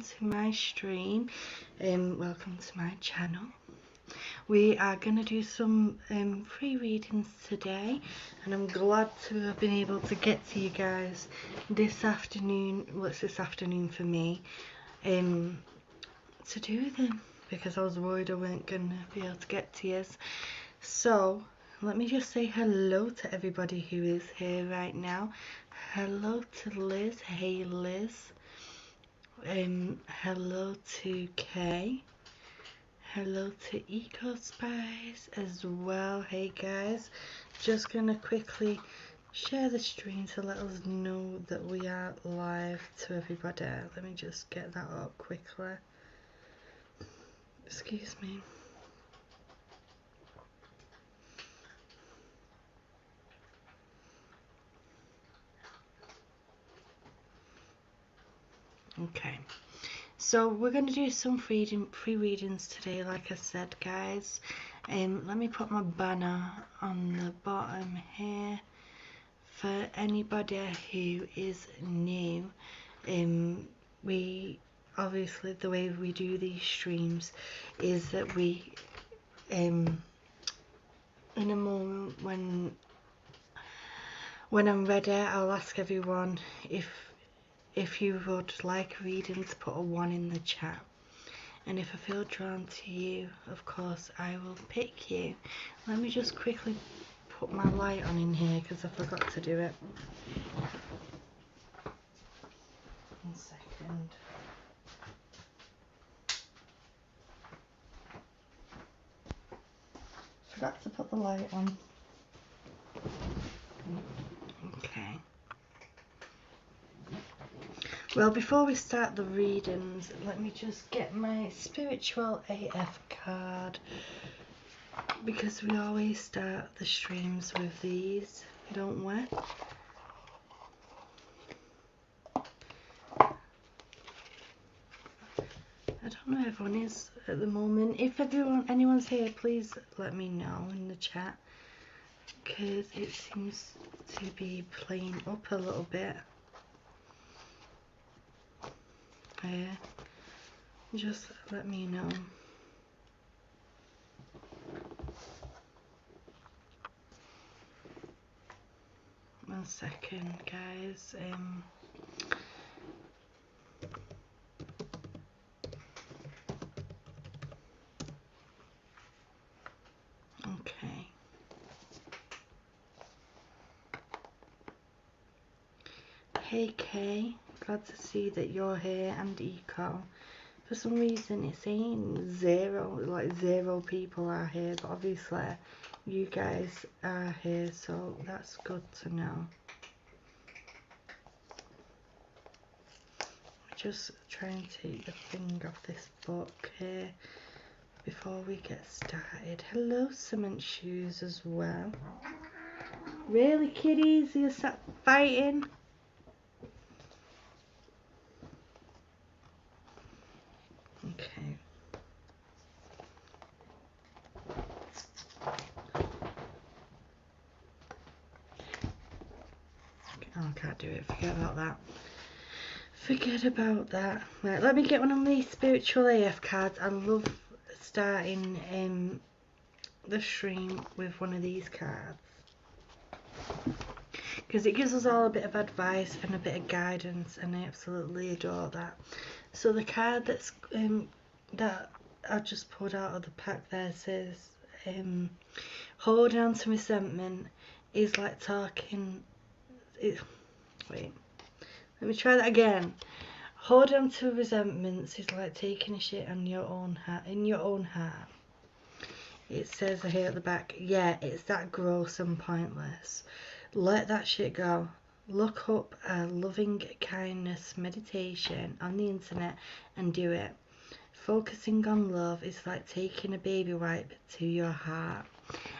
to my stream. Welcome to my channel. We are going to do some free readings today, and I'm glad to have been able to get to you guys this afternoon. Well, it's this afternoon for me, to do them, because I was worried I weren't going to be able to get to you. So let me just say hello to everybody who is here right now. Hello to Liz. Hey Liz. Hello to Kay. Hello to Eco Spice as well. Hey guys, just gonna quickly share the stream to let us know that we are live to everybody. Let me just get that up quickly. Excuse me. Okay, so we're going to do some free readings today, like I said, guys. Let me put my banner on the bottom here for anybody who is new. We obviously, the way we do these streams is that we in a moment when I'm ready, I'll ask everyone if you would like a reading to put a 1 in the chat, and if I feel drawn to you, of course I will pick you. Let me just quickly put my light on in here because I forgot to do it. 1 second. Forgot to put the light on. Okay. Well, before we start the readings, let me just get my spiritual AF card, because we always start the streams with these, don't we? I don't know if everyone is at the moment. If anyone's here, please let me know in the chat, because it seems to be playing up a little bit. Just let me know. One second, guys. Okay. Hey Kay, glad to see that you're here, and Eco. For some reason it's saying 0, like 0 people are here, but obviously you guys are here, so that's good to know. Just try and take the thing off this book here before we get started. Hello Cement Shoes as well. Really, kiddies, you sat fighting? Okay. Oh, I can't do it. Forget about that. Forget about that. Right, let me get one of these spiritual AF cards. I love starting the stream with one of these cards, because it gives us all a bit of advice and a bit of guidance, and I absolutely adore that. So the card that's that I just pulled out of the pack there says, hold on to resentment is like talking. Wait, let me try that again. Hold on to resentments is like taking a shit on your own heart, in your own heart. It says here at the back, yeah, it's that gross and pointless. Let that shit go. Look up a loving kindness meditation on the internet and do it. Focusing on love is like taking a baby wipe to your heart.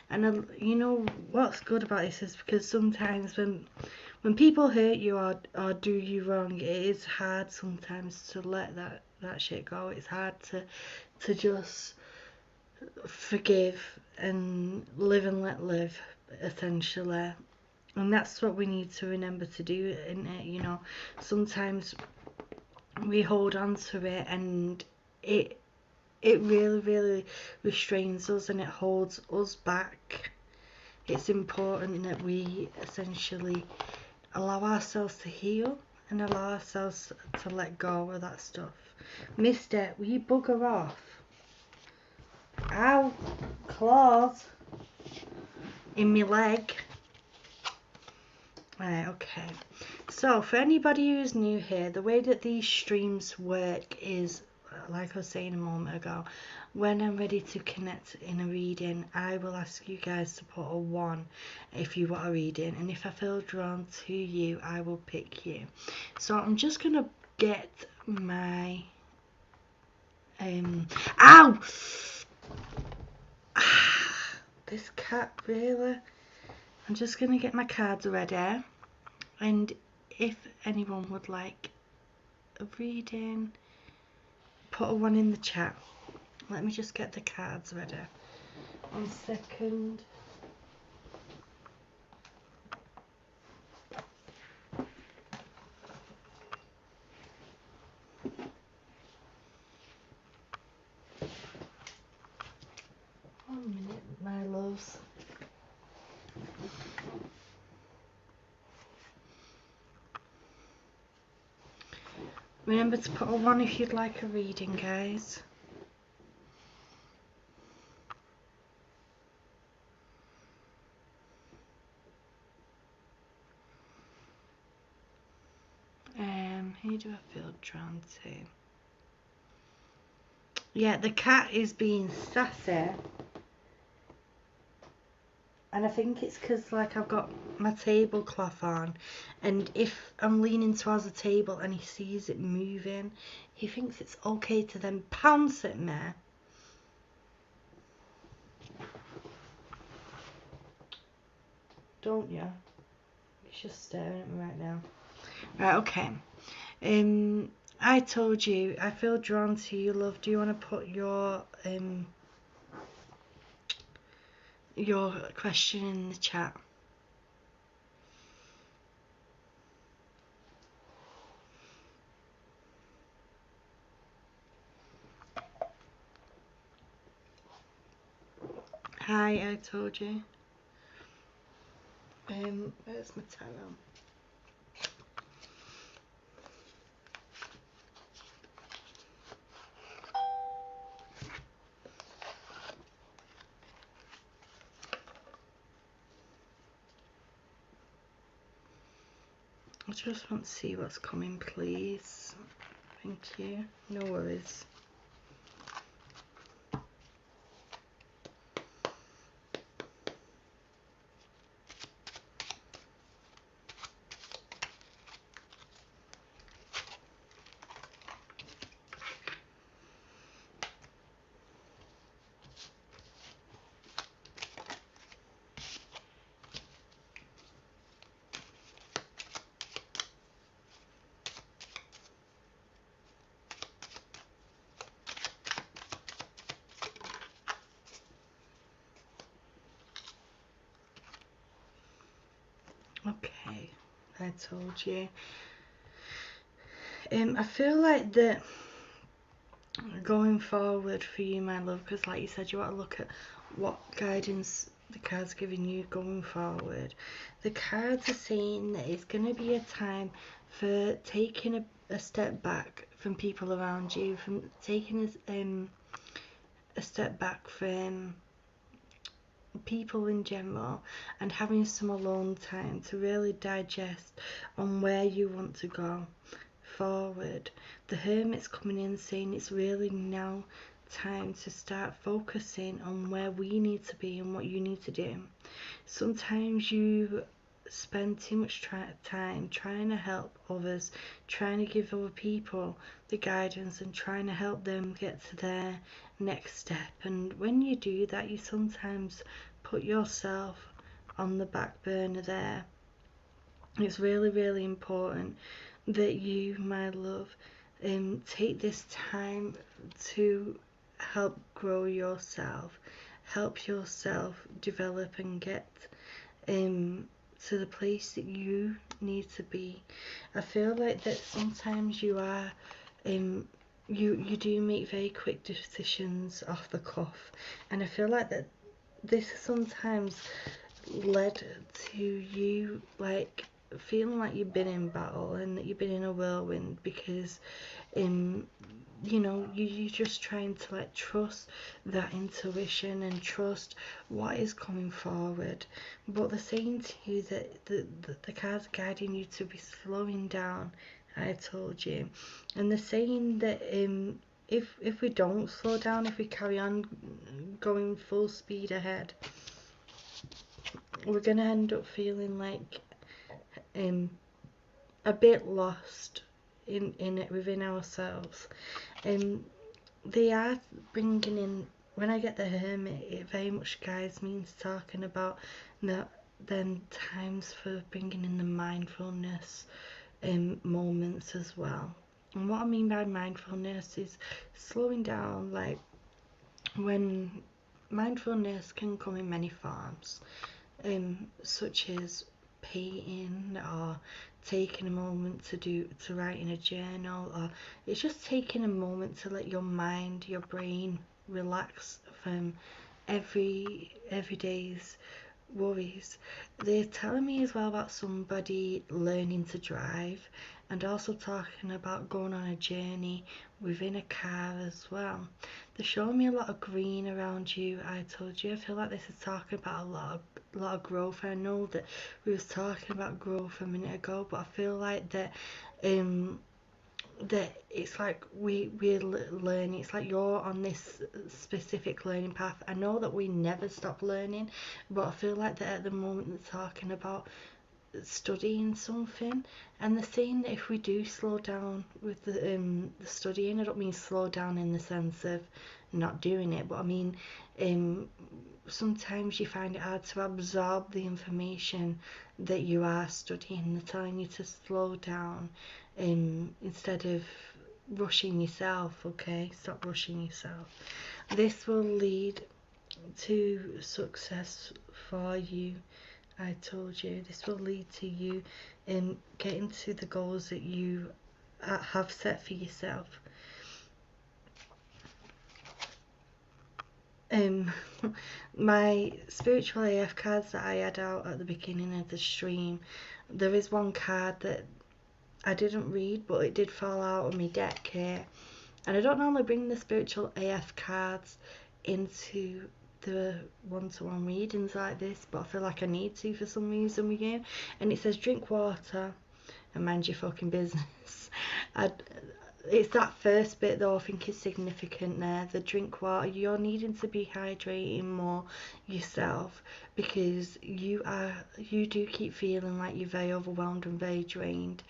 And you know what's good about this is because sometimes when people hurt you or do you wrong, it is hard sometimes to let that shit go. It's hard to just forgive and live and let live, essentially. And that's what we need to remember to do, isn't it? You know, sometimes we hold on to it, and it really restrains us and it holds us back. It's important that we essentially allow ourselves to heal and allow ourselves to let go of that stuff. Mister, will you bugger off? Ow! Claws in my leg. Right, okay. So for anybody who's new here, the way that these streams work is, like I was saying a moment ago, when I'm ready to connect in a reading, I will ask you guys to put a 1 if you want a reading, and if I feel drawn to you, I will pick you. So I'm just gonna get my ow! This cat, really? I'm just gonna get my cards ready, and if anyone would like a reading, put a 1 in the chat. Let me just get the cards ready. 1 second. One minute, my loves. Remember to put a 1 if you'd like a reading, guys. Who do I feel drawn to? Yeah, the cat is being sassy. And I think it's because, like, I've got my tablecloth on, and if I'm leaning towards the table and he sees it moving, he thinks it's okay to then pounce at me. Don't you? He's just staring at me right now. Right, okay. I told you, I feel drawn to you, love. Do you want to put your question in the chat? Hi, I told you. Where's my tarot? I just want to see what's coming, please. Thank you. No worries. Okay, I told you. I feel like that going forward for you, my love, because like you said, you want to look at what guidance the cards giving you going forward. The cards are saying that it's going to be a time for taking a step back from people around you, from taking a step back from people in general, and having some alone time to really digest on where you want to go forward. The Hermit's coming in saying it's really now time to start focusing on where we need to be and what you need to do. Sometimes you spend too much time trying to help others, trying to give other people the guidance and trying to help them get to their next step, and when you do that, you sometimes put yourself on the back burner there. It's really important that you, my love, take this time to help grow yourself, help yourself develop and get to the place that you need to be. I feel like that sometimes you are you do make very quick decisions off the cuff, and I feel like that this sometimes led to you like feeling like you've been in battle and that you've been in a whirlwind, because you know, you're just trying to like trust that intuition and trust what is coming forward, but they're saying to you that the cards are guiding you to be slowing down. I told you, and they're saying that if we don't slow down, if we carry on going full speed ahead, we're gonna end up feeling like a bit lost in it within ourselves. They are bringing in, when I get the Hermit, it very much guides me into talking about that then times for bringing in the mindfulness moments as well. And what I mean by mindfulness is slowing down, like when mindfulness can come in many forms, such as painting, or taking a moment to write in a journal, or it's just taking a moment to let your mind, your brain relax from everyday's worries. They're telling me as well about somebody learning to drive, and also talking about going on a journey within a car as well. They're showing me a lot of green around you. I told you, I feel like this is talking about a lot of growth. I know that we was talking about growth a minute ago, but I feel like that that it's like we're learning. It's like you're on this specific learning path. I know that we never stop learning, but I feel like that at the moment they're talking about studying something, and they're saying that if we do slow down with the studying, I don't mean slow down in the sense of not doing it, but I mean sometimes you find it hard to absorb the information that you are studying. They're telling you to slow down instead of rushing yourself. Okay, stop rushing yourself. This will lead to success for you. I told you, this will lead to you getting to the goals that you have set for yourself. My spiritual AF cards that I had out at the beginning of the stream, there is one card that I didn't read, but it did fall out of my deck here, and I don't normally bring the spiritual AF cards into the one-to-one readings like this, but I feel like I need to for some reason with you. And it says drink water and mind your fucking business. It's that first bit though I think is significant there, the drink water. You're needing to be hydrating more yourself, because you do keep feeling like you're very overwhelmed and very drained.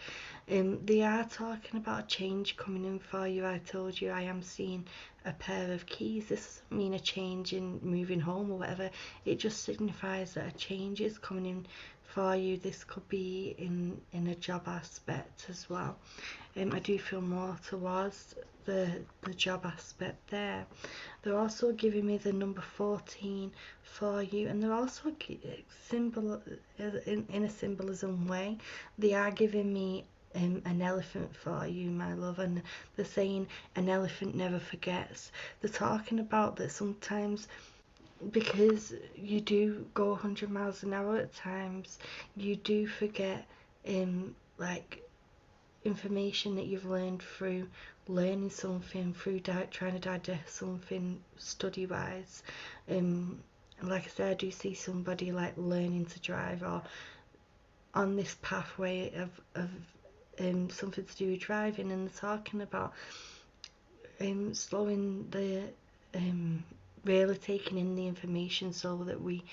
They are talking about a change coming in for you. I told you I am seeing a pair of keys. This doesn't mean a change in moving home or whatever, it just signifies that a change is coming in for you. This could be in a job aspect as well. I do feel more towards the job aspect there. They're also giving me the number 14 for you, and they're also symbol in a symbolism way. They are giving me an elephant for you, my love, and they're saying an elephant never forgets. They're talking about that sometimes, because you do go 100 miles an hour at times, you do forget like information that you've learned through learning something, through trying to digest something study wise. Like I said, I do see somebody like learning to drive, or on this pathway of something to do with driving, and they're talking about slowing the really taking in the information so that we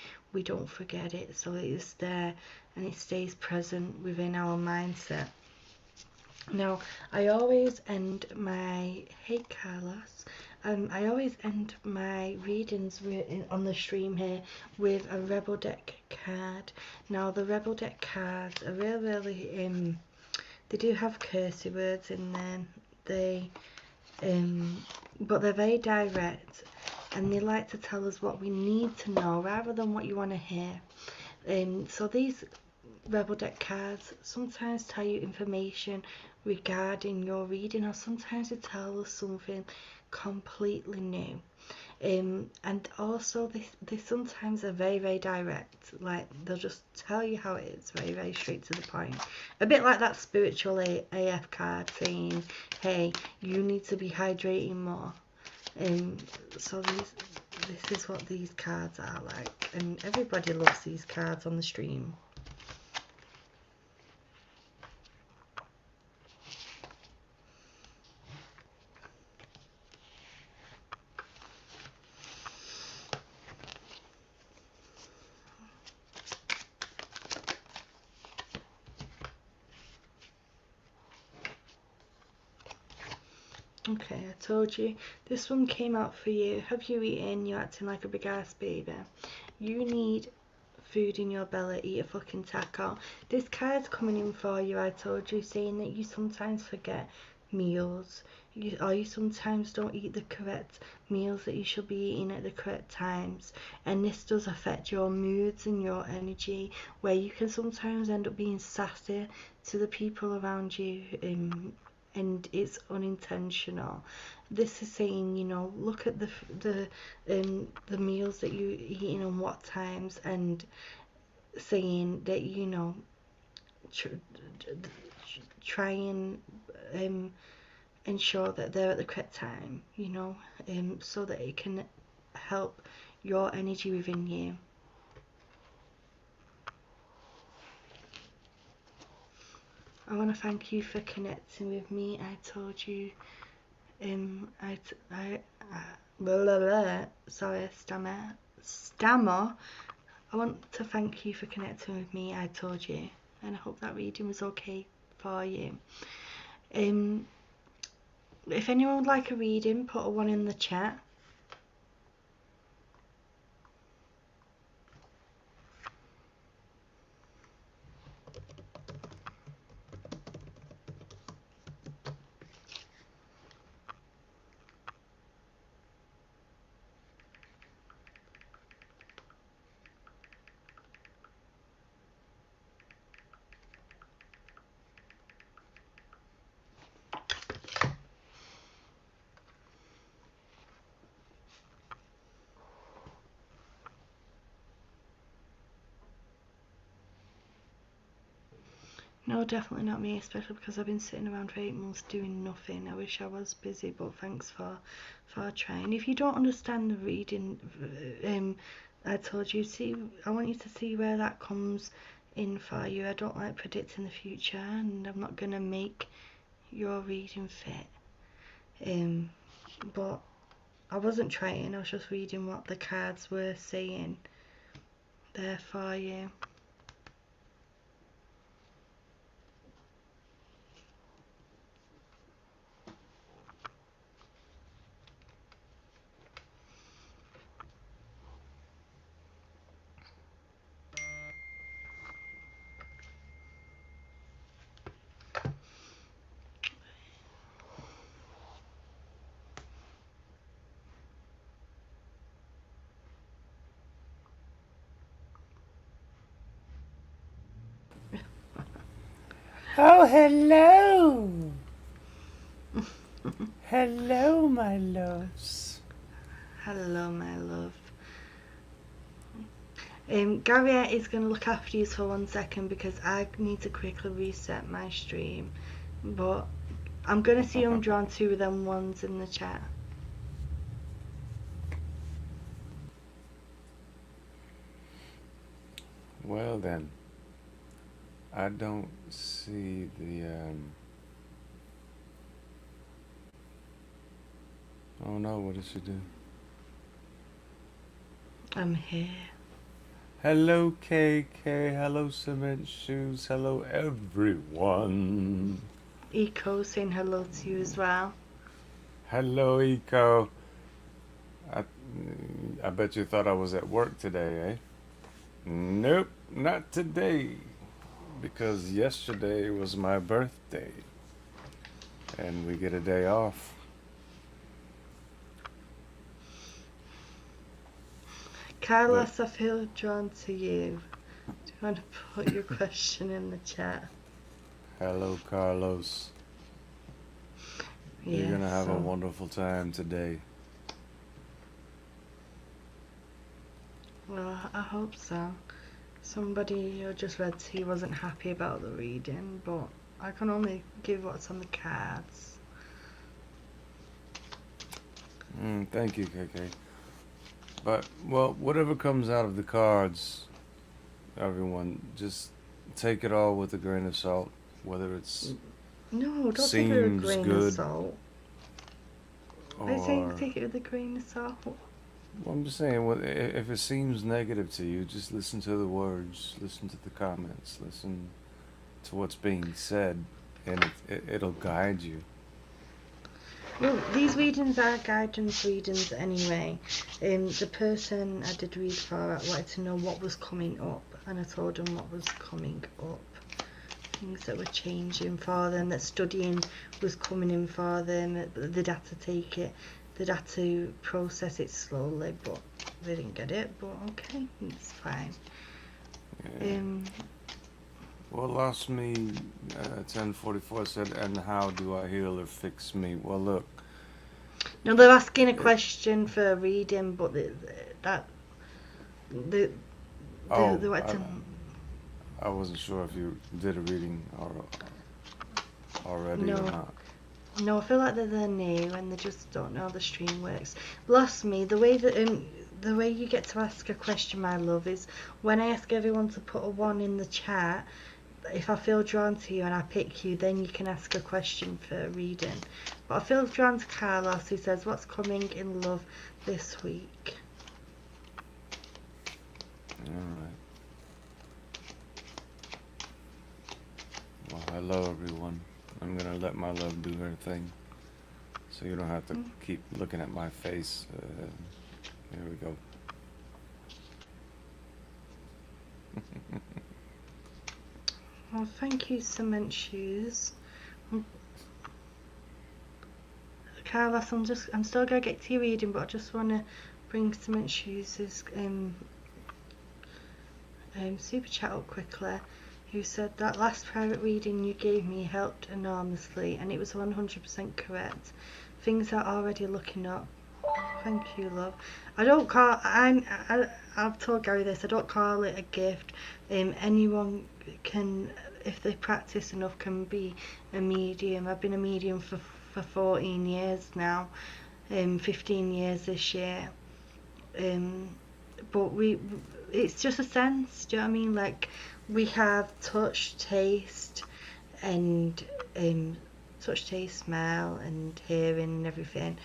don't forget it, so it is there and it stays present within our mindset. Now, I always end my, hey Carlos, I always end my readings on the stream here with a Rebel Deck card. Now, the Rebel Deck cards are really, they do have curse words in there, but they're very direct, and they like to tell us what we need to know rather than what you want to hear. So these Rebel Deck cards sometimes tell you information regarding your reading, or sometimes they tell us something completely new. And also they sometimes are very, very direct, like they'll just tell you how it is, very, very straight to the point. A bit like that spiritual AF card saying, hey, you need to be hydrating more. So this is what these cards are like, and everybody loves these cards on the stream. Okay, I told you. This one came out for you. Have you eaten? You're acting like a big ass baby. You need food in your belly. Eat a fucking taco. This card's coming in for you, I told you, saying that you sometimes forget meals. Or you sometimes don't eat the correct meals that you should be eating at the correct times. And this does affect your moods and your energy, where you can sometimes end up being sassy to the people around you. And it's unintentional. This is saying, you know, look at the meals that you're eating and what times, and saying that, you know, try and ensure that they're at the correct time, you know, so that it can help your energy within you. I want to thank you for connecting with me. I told you, sorry, stammer. I want to thank you for connecting with me. I told you, and I hope that reading was okay for you. If anyone would like a reading, put a 1 in the chat. No, definitely not me, especially because I've been sitting around for 8 months doing nothing. I wish I was busy, but thanks for trying. If you don't understand the reading, I told you, I want you to see where that comes in for you. I don't like predicting the future, and I'm not going to make your reading fit. But I wasn't trying, I was just reading what the cards were saying there for you. Oh, hello. Hello, my loves. Hello, my love. Gary is going to look after you for 1 second because I need to quickly reset my stream. But I'm going to see I'm drawn 2 of them ones in the chat. Well then, I don't see the, oh no, what did she do? I'm here. Hello, KK. Hello, Cement Shoes. Hello, everyone. Eco saying hello to you as well. Hello, Eco. I bet you thought I was at work today, eh? Nope, not today. Because yesterday was my birthday. And we get a day off. Carlos, I feel drawn to you. Do you want to put your question in the chat? Hello, Carlos. You're gonna have a so wonderful time today. well, I hope so. Somebody who just read to you wasn't happy about the reading, but I can only give what's on the cards. Thank you, KK. But, well, whatever comes out of the cards, everyone, just take it all with a grain of salt. Whether it's No, don't take it with a seems grain of good salt. I saying or... take it with a grain of salt. Well, I'm just saying, if it seems negative to you, just listen to the words, listen to the comments, listen to what's being said, and it'll guide you. Well, these readings are guidance readings anyway. The person I did read for wanted to know what was coming up, and I told them what was coming up. Things that were changing for them, that studying was coming in for them, that they'd have to take it, they'd have to process it slowly, but they didn't get it, but okay, it's fine. Yeah. Well, Lost Me 1044 said, and how do I heal or fix me? Well, look. No, they're asking a question for a reading, but they wanted to... I wasn't sure if you did a reading already or not. No, I feel like they're new and they just don't know how the stream works. Lost Me, the way you get to ask a question, my love, is when I ask everyone to put a 1 in the chat. If I feel drawn to you and I pick you, then you can ask a question for a reading. But I feel drawn to Carlos, who says, what's coming in love this week? Alright. Well, hello everyone. I'm gonna let my love do her thing, so you don't have to keep looking at my face. Here we go. Well, thank you, Cement Shoes. Carlos, I'm still gonna get to your reading, but I just wanna bring Cement Shoes' super chat up quickly. Who said that last private reading you gave me helped enormously, and it was 100% correct. Things are already looking up. Thank you, love. I've told Gary this. I don't call it a gift. Anyone can, if they practice enough, can be a medium. I've been a medium for 14 years now. 15 years this year. But it's just a sense. Do you know what I mean? Like, we have touch, taste, and smell, and hearing, and everything.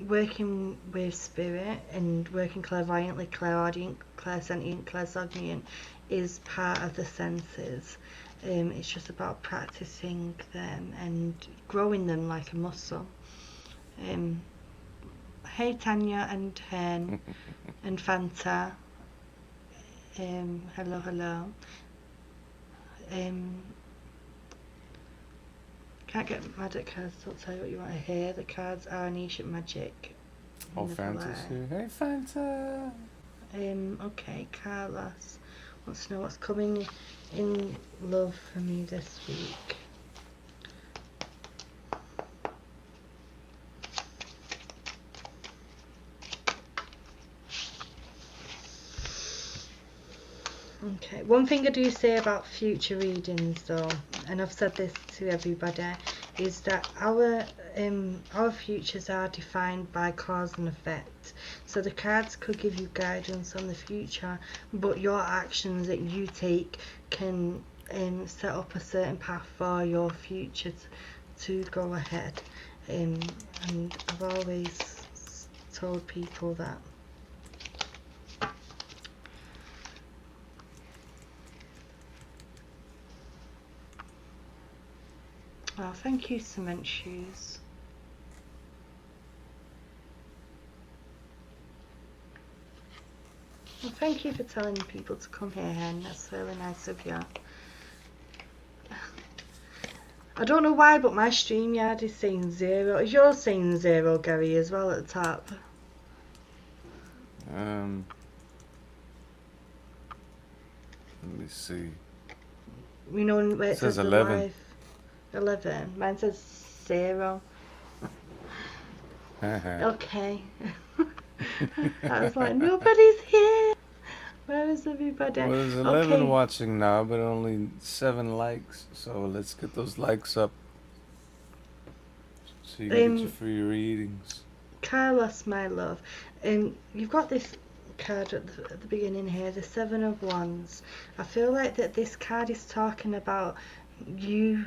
Working with spirit and working clairvoyantly, clairaudient, clairsentient, clairsogniant is part of the senses. It's just about practicing them and growing them like a muscle. Hey Tanya and Hen and Fanta. Hello. Can't get mad at cards, don't tell you what you want to hear. The cards are an ancient magic. Oh, Fantasy. Hey, Fanta! Okay, Carlos wants to know what's coming in love for me this week. Okay, one thing I do say about future readings though, and I've said this to everybody, is that our futures are defined by cause and effect. So the cards could give you guidance on the future, but your actions that you take can set up a certain path for your future to go ahead. And I've always told people that. Oh, thank you, Cement Shoes. Well, thank you for telling people to come here, Hen. That's really nice of you. I don't know why, but my StreamYard is saying 0. Is yours saying 0, Gary, as well at the top? Let me see. You know where it says says 11. live 11. Mine says 0. Okay. I was like, nobody's here. Where is everybody? Well, there's 11 Okay. watching now, but only 7 likes. So let's get those likes up so you can get your free readings. Carlos, my love, you've got this card at the beginning here, the 7 of Wands. I feel like that this card is talking about you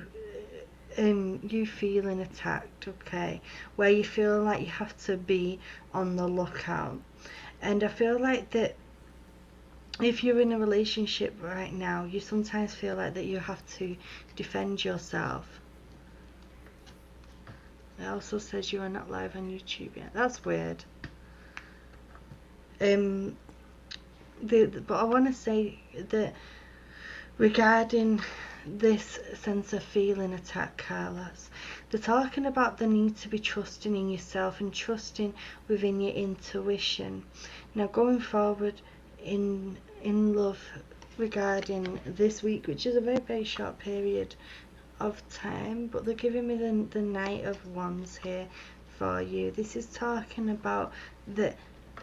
feeling attacked, okay, where you feel like you have to be on the lookout. And I feel like that if you're in a relationship right now, you sometimes feel like that you have to defend yourself. It also says you are not live on YouTube yet. That's weird. But I want to say that regarding this sense of feeling attacked, Carlos, they're talking about the need to be trusting in yourself and trusting within your intuition. Now, going forward in love regarding this week, which is a very, very short period of time, but they're giving me the Knight of Wands here for you. This is talking about that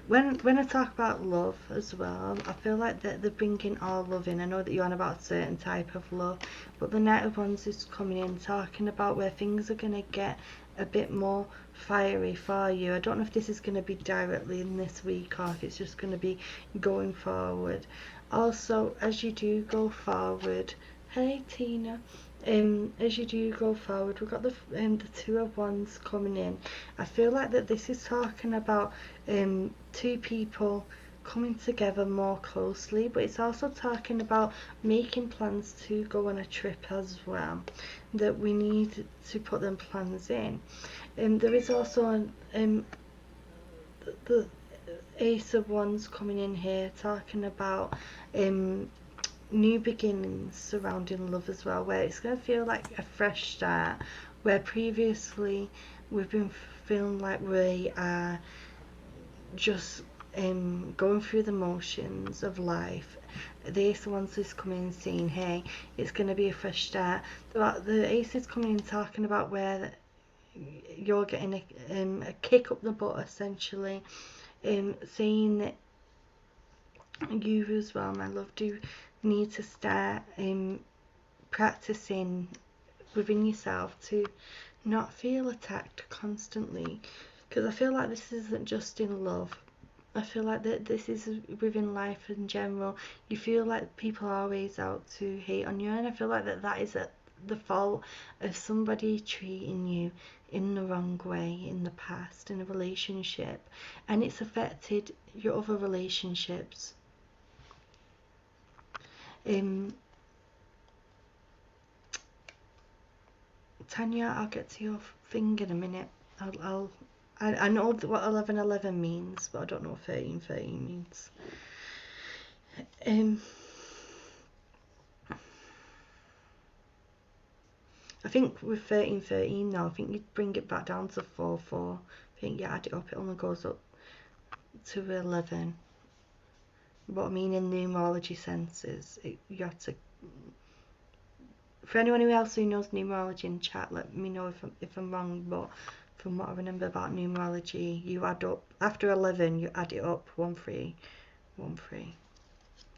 when I talk about love as well, I feel like that they're bringing all love in. I know that you're on about a certain type of love, but the Knight of Wands is coming in talking about where things are going to get a bit more fiery for you. I don't know if this is going to be directly in this week or if it's just going to be going forward. Also, as you do go forward, hey Tina, as you do go forward, we've got the 2 of Wands coming in. I feel like that this is talking about 2 people coming together more closely, but it's also talking about making plans to go on a trip as well, that we need to put them plans in. There is also the Ace of Wands coming in here, talking about new beginnings surrounding love as well, where it's going to feel like a fresh start, where previously we've been feeling like we are just going through the motions of life. The Ace of Wands is coming in saying, hey, it's going to be a fresh start. The Ace is coming in talking about where you're getting a kick up the butt, essentially, saying that you as well, my love, do need to start practicing within yourself to not feel attacked constantly, because I feel like this isn't just in love. I feel like that this is within life in general. You feel like people are always out to hate on you, and I feel like that is the fault of somebody treating you in the wrong way in the past in a relationship, and it's affected your other relationships. Tanya, I'll get to your thing in a minute. I know what 11:11 means, but I don't know what 13:13 means. I think with 13:13 now, I think you'd bring it back down to 4:4. I think you add it up, it only goes up to 11. What I mean in numerology senses, you have to. For anyone else who knows numerology in chat, let me know if I'm wrong, but from what I remember about numerology, you add up, after 11, you add it up, 1, 3, 1, 3.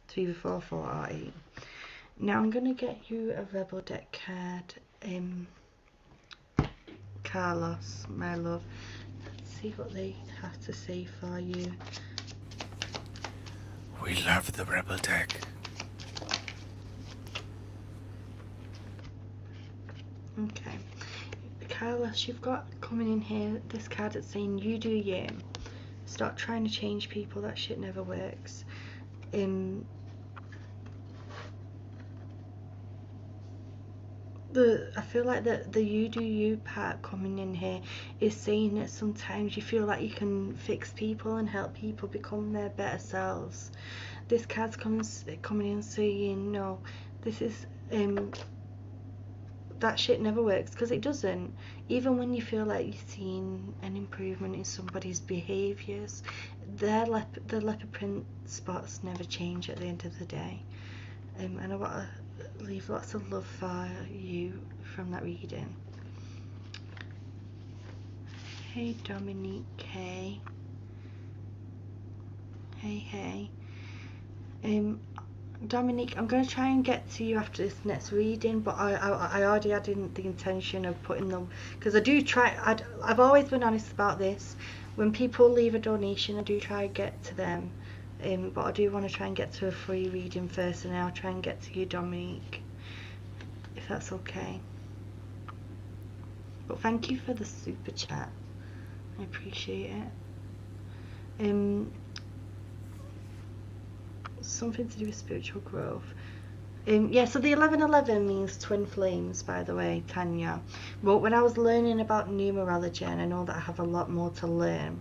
It's either 4, 4 or 8. Now I'm going to get you a Rebel deck card, Carlos, my love. Let's see what they have to say for you. We love the Rebel deck. Okay, Carlos, you've got coming in here this card that's saying you do you. Stop trying to change people, that shit never works. I feel like the you do you part coming in here is saying that sometimes you feel like you can fix people and help people become their better selves. This card's coming in saying no, this is that shit never works, because it doesn't. Even when you feel like you're seeing an improvement in somebody's behaviours, the leopard print spots never change at the end of the day. And I want to leave lots of love for you from that reading. Hey Dominique K. Hey. Dominique, I'm going to try and get to you after this next reading, but I already had the intention of putting them, because I do try, I've always been honest about this. When people leave a donation, I do try and get to them, but I do want to try and get to a free reading first, and then I'll try and get to you, Dominique, if that's okay. But thank you for the super chat, I appreciate it. Something to do with spiritual growth. Yeah, so the 1111 means twin flames, by the way, Tanya. But when I was learning about numerology, and I know that I have a lot more to learn,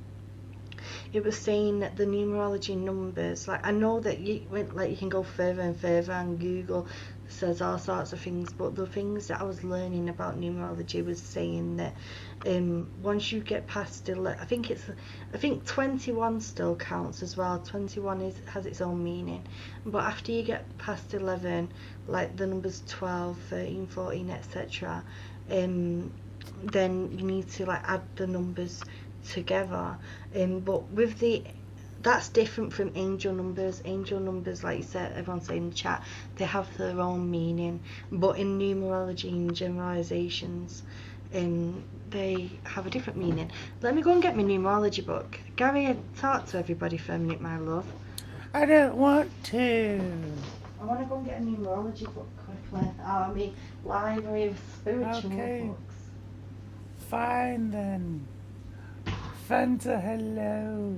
it was saying that the numerology numbers, like, I know that you can go further and further, and Google says all sorts of things, but the things that I was learning about numerology was saying that once you get past I think 21 still counts as well. 21 has its own meaning, but after you get past 11, like the numbers 12, 13, 14, etc., then you need to like add the numbers together. But with that's different from angel numbers. Angel numbers, like you said, everyone's saying in the chat, they have their own meaning. But in numerology and generalizations, they have a different meaning. Let me go and get my numerology book. Gary, talk to everybody for a minute, my love. I don't want to. I want to go and get a numerology book quickly. I mean, library of spiritual books. Fine then. Fanta, hello.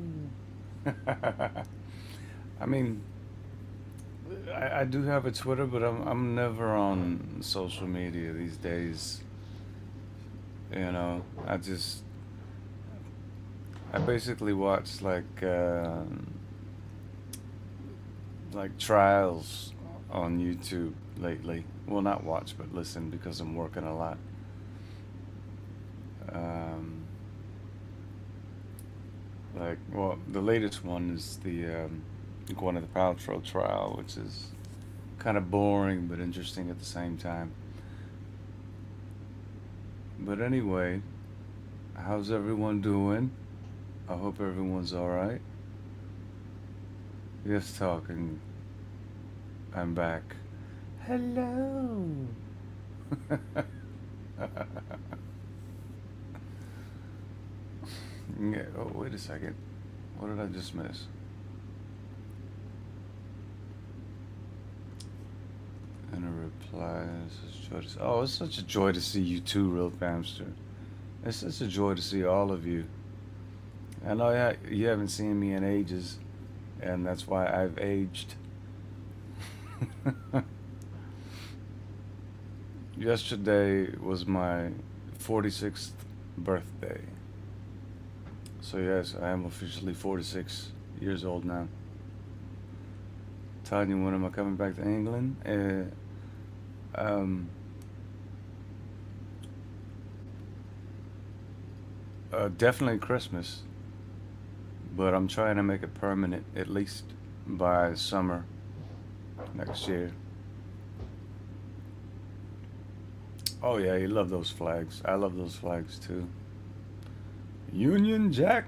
I mean, I do have a Twitter, but I'm never on social media these days. You know, I basically watch like trials on YouTube lately. Well, not watch, but listen, because I'm working a lot. Well, the latest one is the Gwyneth Paltrow trial, which is kind of boring but interesting at the same time. But anyway, how's everyone doing? I hope everyone's alright. Yes, talking. I'm back. Hello. Yeah, oh, wait a second. What did I just miss? And a reply. Oh, it's such a joy to see you too, Real Pamster. It's such a joy to see all of you. I know you haven't seen me in ages, and that's why I've aged. Yesterday was my 46th birthday. So yes, I am officially 46 years old now. Tanya, when am I coming back to England? Definitely Christmas, but I'm trying to make it permanent at least by summer next year. Oh yeah, you love those flags. I love those flags too. Union Jack.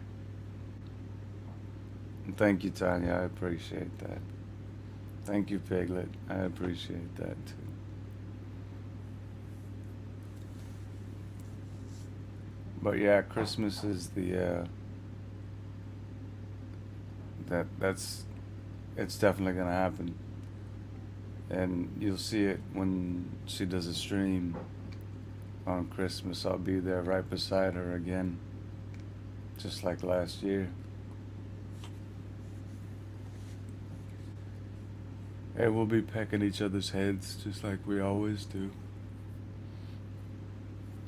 Thank you, Tanya. I appreciate that. Thank you, Piglet. I appreciate that too. But yeah, Christmas is the it's definitely gonna happen, and you'll see it when she does a stream on Christmas. I'll be there right beside her again, just like last year. And we'll be pecking each other's heads just like we always do.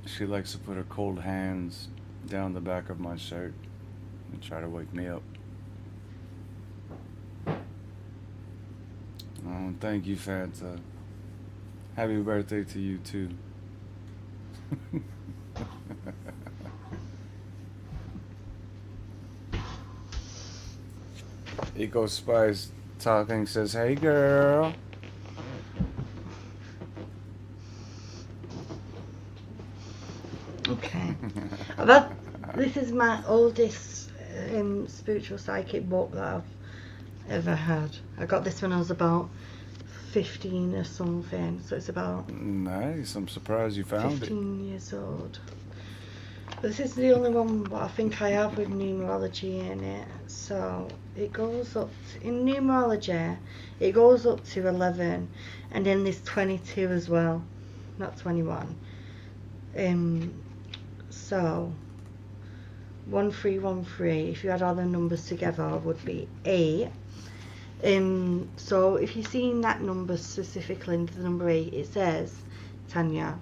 She likes to put her cold hands down the back of my shirt and try to wake me up. Oh, thank you, Fanta. Happy birthday to you too. Eco Spice talking says, "Hey girl." Okay. But this this is my oldest spiritual psychic book that I've ever had. I got this when I was about 15 or something, so it's about Nice. I'm surprised you found 15 years old. This is the only one that I think I have with numerology in it. So it goes up in numerology, it goes up to 11, and then there's 22 as well, not 21. So 1313, if you add all the numbers together, would be 8. So if you're seeing that number specifically, the number 8, it says, Tanya,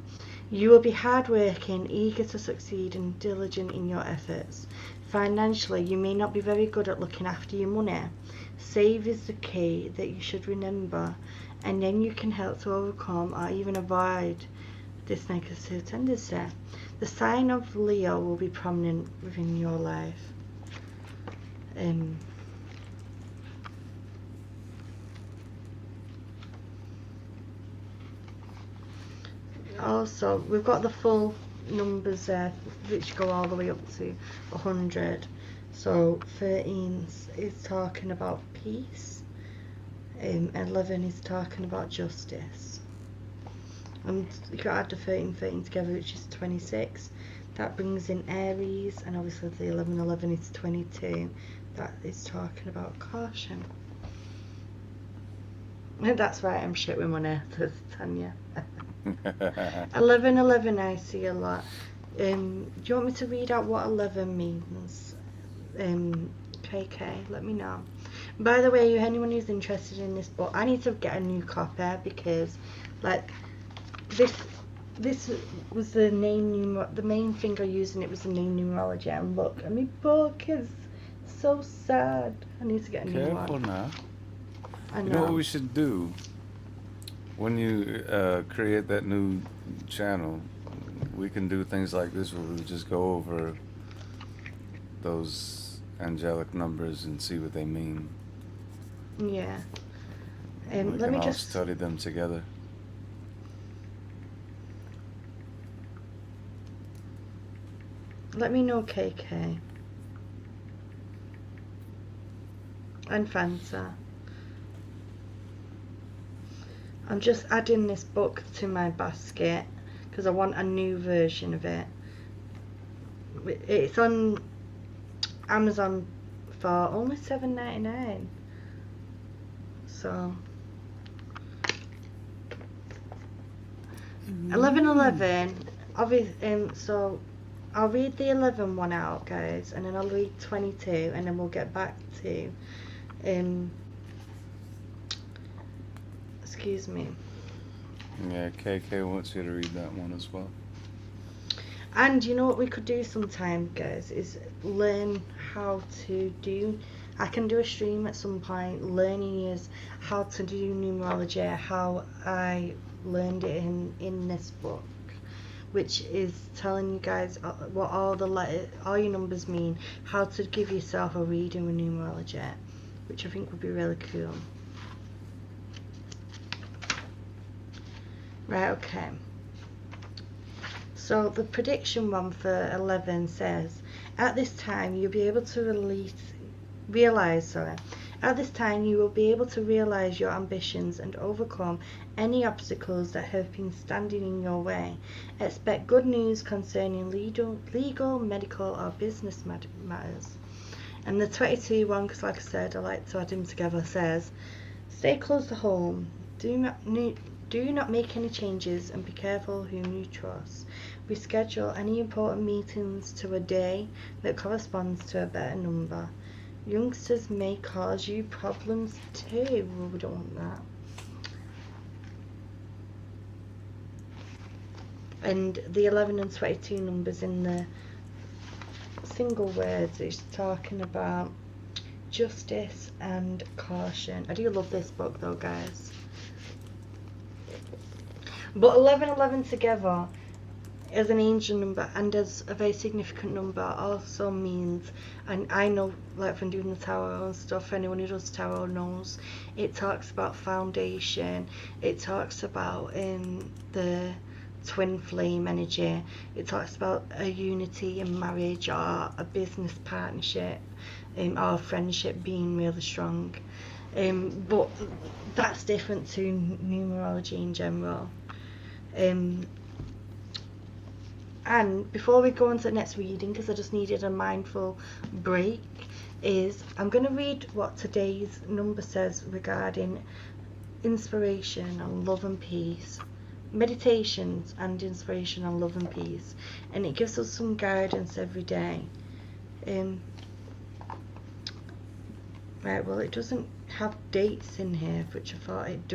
you will be hardworking, eager to succeed and diligent in your efforts. Financially, you may not be very good at looking after your money. Save is the key that you should remember, and then you can help to overcome or even avoid this negative tendency. The sign of Leo will be prominent within your life. Also, we've got the full numbers there, which go all the way up to 100. So 13 is talking about peace, 11 is talking about justice. And you can add the 13 together, which is 26. That brings in Aries, and obviously the 11 is 22. That is talking about caution. And that's right, I'm shit with money, says Tanya. 11 I see a lot. Do you want me to read out what 11 means? KK, let me know. By the way, anyone who's interested in this book, I need to get a new copy, because like this was the name the main thing I used in it was the name numerology, and look, I mean, book is so sad. I need to get a new one. Careful now. I know. You know what we should do? When you create that new channel, we can do things like this where we just go over those angelic numbers and see what they mean. Yeah. We Let can me all just study them together. let me know, KK and Fanta. I'm just adding this book to my basket because I want a new version of it. It's on Amazon for only $7.99. So 11 obviously. So I'll read the 11 one out, guys, and then I'll read 22, and then we'll get back to excuse me. Yeah, KK wants you to read that one as well. And you know what we could do sometime, guys, is learn how to do, I can do a stream at some point learning is how to do numerology, how I learned it in this book, which is telling you guys what all the letters, all your numbers mean, how to give yourself a reading with numerology, which I think would be really cool. Right, okay. So the prediction one for 11 says, at this time you'll be able to realize your ambitions and overcome any obstacles that have been standing in your way. Expect good news concerning legal, medical or business matters. And the 22 one, because like I said, I like to add them together, says, stay close to home. Do not make any changes and be careful whom you trust. Reschedule any important meetings to a day that corresponds to a better number. Youngsters may cause you problems too. Well, we don't want that. And the 11 and 22 numbers in the single words is talking about justice and caution. I do love this book though, guys. But 11 together as an angel number and as a very significant number also means, and I know like from doing the tarot and stuff, anyone who does tarot knows, it talks about foundation, it talks about the twin flame energy. It talks about a unity in marriage or a business partnership, or friendship being really strong. But that's different to numerology in general. And before we go on to the next reading, because I just needed a mindful break, I'm going to read what today's number says regarding inspiration and love and peace. Meditations and inspiration on love and peace. And it gives us some guidance every day. Right, well, it doesn't have dates in here, which I thought it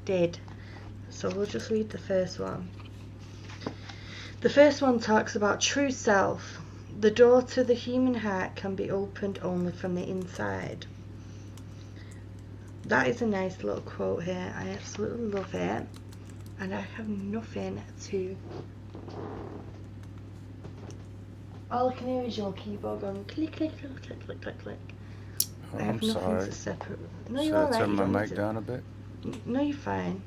did. So we'll just read the first one. The first one talks about true self. The door to the human heart can be opened only from the inside. That is a nice little quote here. I absolutely love it. And I have nothing to... All I can hear is your keyboard going click, click, click, click, click, click, click. Oh, I have I'm nothing sorry. to separate. No, Should you're I alright. turn my mic down a bit? No, you're fine.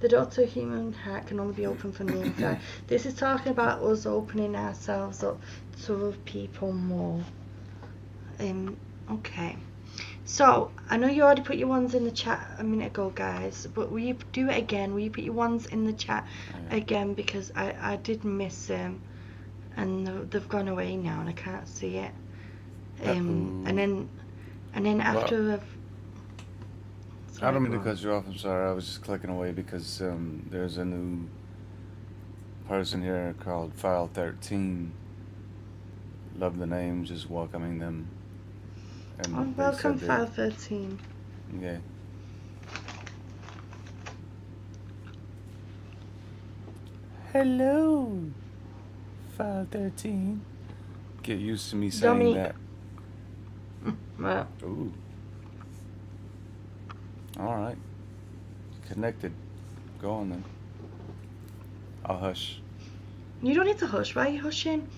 The door to a human heart can only be opened from the inside. This is talking about us opening ourselves up to other people more. Okay. So, I know you already put your ones in the chat a minute ago, guys, but will you do it again? Will you put your ones in the chat again? Because I did miss them, and they've gone away now, and I can't see it. And then after I don't mean to cut you off. I'm sorry. I was just clicking away because there's a new person here called File 13. Love the name. Just welcoming them. And welcome, File 13. Yeah. Hello, File 13. Get used to me saying that. Well. Ooh. Alright. Connected. Go on then. I'll hush. You don't need to hush. Why are you hushing?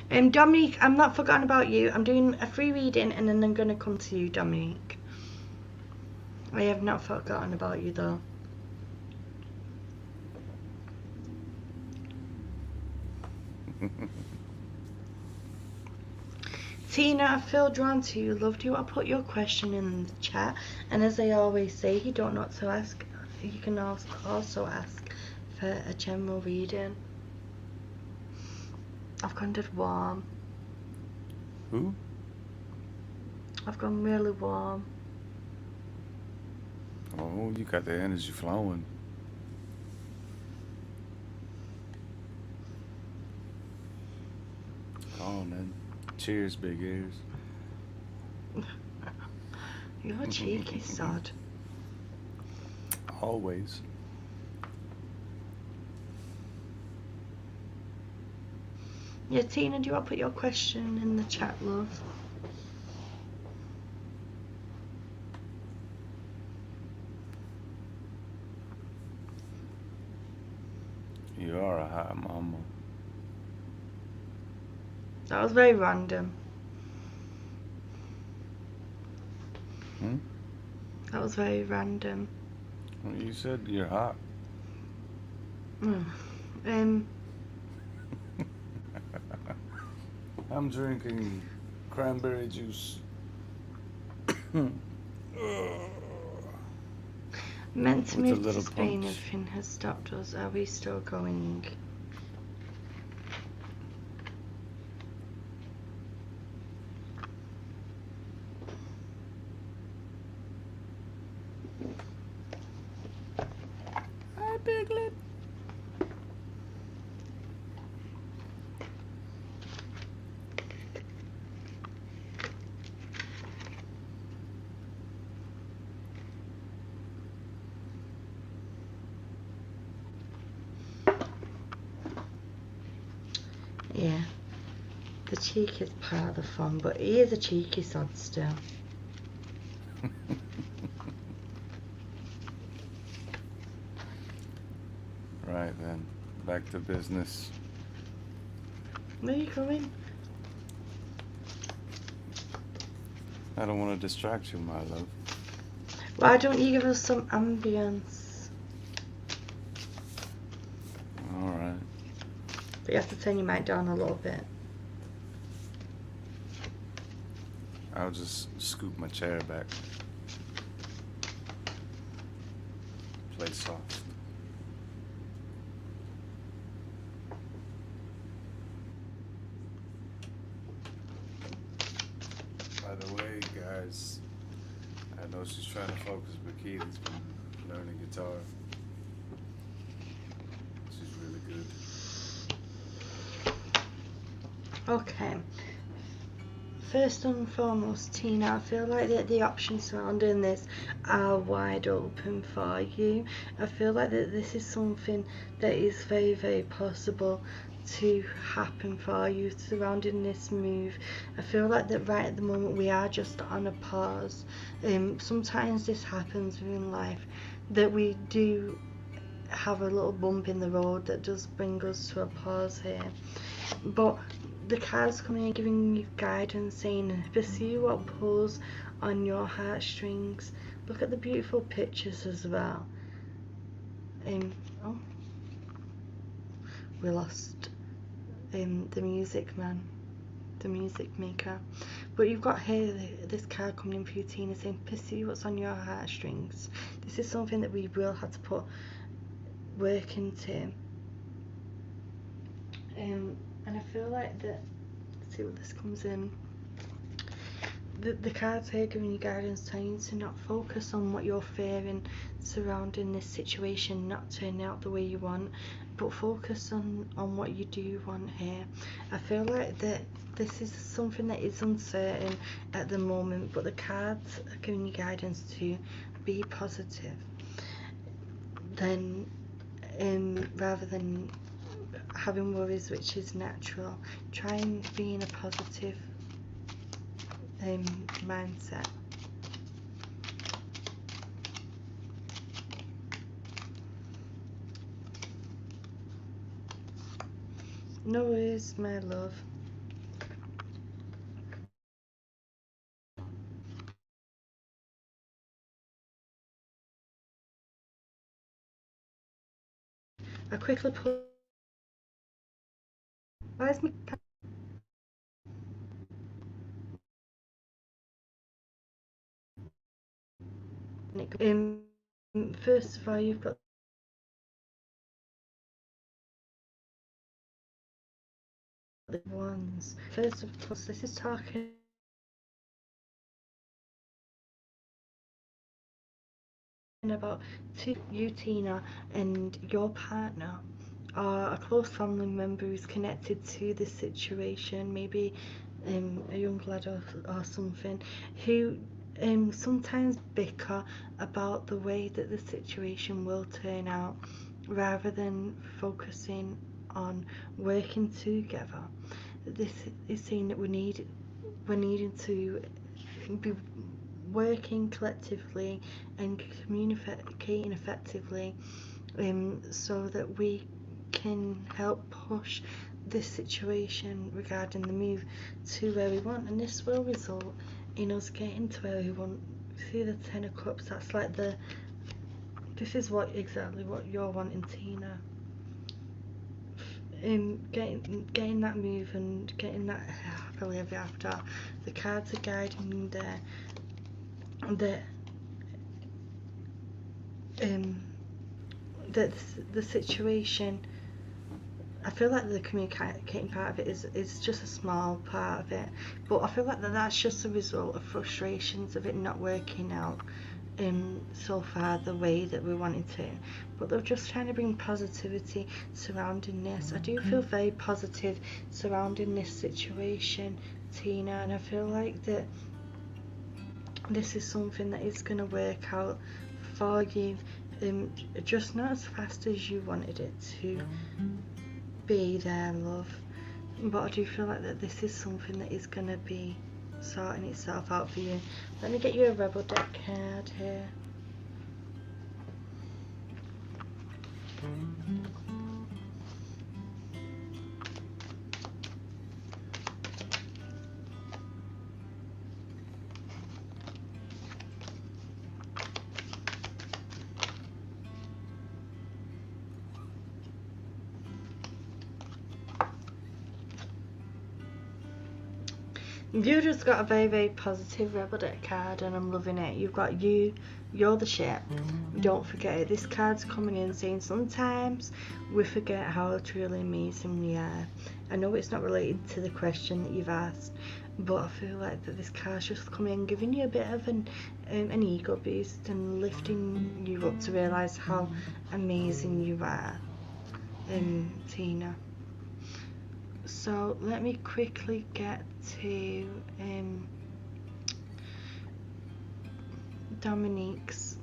Dominique, I'm not forgotten about you. I'm doing a free reading and then I'm going to come to you, Dominique. I have not forgotten about you though. Tina, I feel drawn to you. Love, do you want to put your question in the chat? And as I always say, if you don't know what to ask, you can also ask for a general reading. I've gone dead warm. Who? I've gone really warm. Oh, you got the energy flowing. Go on then. Cheers, big ears. You're a cheeky sod. Always. Yeah, Tina, do you want to put your question in the chat, love? You are a hot mama. That was very random. That was very random. Well, you said you're hot. I'm drinking cranberry juice. Meant to move to Spain, everything has stopped us. Are we still going? Hi, Piglet. Yeah, the cheek is part of the fun, but he is a cheeky sod still. Right then, back to business. Where are you going? I don't want to distract you, my love. Why don't you give us some ambience? Alright. But you have to turn your mic down a little bit. I'll just scoop my chair back. Play soft. By the way, guys, I know she's trying to focus, but Keely's been learning guitar. She's really good. Okay. First and foremost, Tina, I feel like that the options surrounding this are wide open for you. I feel like that this is something that is very, very possible to happen for you surrounding this move. I feel like that right at the moment we are just on a pause. Sometimes this happens in life, that we do have a little bump in the road that does bring us to a pause here. But the cards coming in giving you guidance, saying pursue what pulls on your heartstrings. Look at the beautiful pictures as well. Oh, we lost the music man, the music maker. But you've got here this card coming in for you, Tina, saying pursue what's on your heartstrings. This is something that we will have to put work into. And I feel like that, let's see what this comes in. The cards here giving you guidance, telling you to not focus on what you're fearing surrounding this situation not turning out the way you want, but focus on what you do want here. I feel like that this is something that is uncertain at the moment, but the cards are giving you guidance to be positive. Then, rather than having worries, which is natural, try and be in a positive mindset. No worries, my love. I quickly put. Where's my first of all, you've got the ones. First of all, this is talking about you, Tina, and your partner, or a close family member who's connected to this situation, maybe a young lad or something, who sometimes bicker about the way that the situation will turn out, rather than focusing on working together. This is saying that we're needing to be working collectively and communicating effectively, so that we can help push this situation regarding the move to where we want, and this will result in us getting to where we want. See the Ten of Cups, that's like this is exactly what you're wanting, Tina. Getting that move and getting that happily ever after. The cards are guiding you there. That the situation, I feel like the communicating part of it is just a small part of it, but I feel like that's just a result of frustrations of it not working out so far the way that we wanted to. But they're just trying to bring positivity surrounding this. I do feel very positive surrounding this situation, Tina, and I feel like that this is something that is going to work out for you, just not as fast as you wanted it to be there, love, but I do feel like that this is something that is going to be sorting itself out for you. Let me get you a Rebel deck card here. You just got a very, very positive rebel deck card, and I'm loving it. You've got you're the shit. Don't forget it. This card's coming in saying sometimes we forget how truly amazing we are. I know it's not related to the question that you've asked, but I feel like that this card's just coming in giving you a bit of an ego boost and lifting you up to realise how amazing you are, Tina. So let me quickly get to Dominique's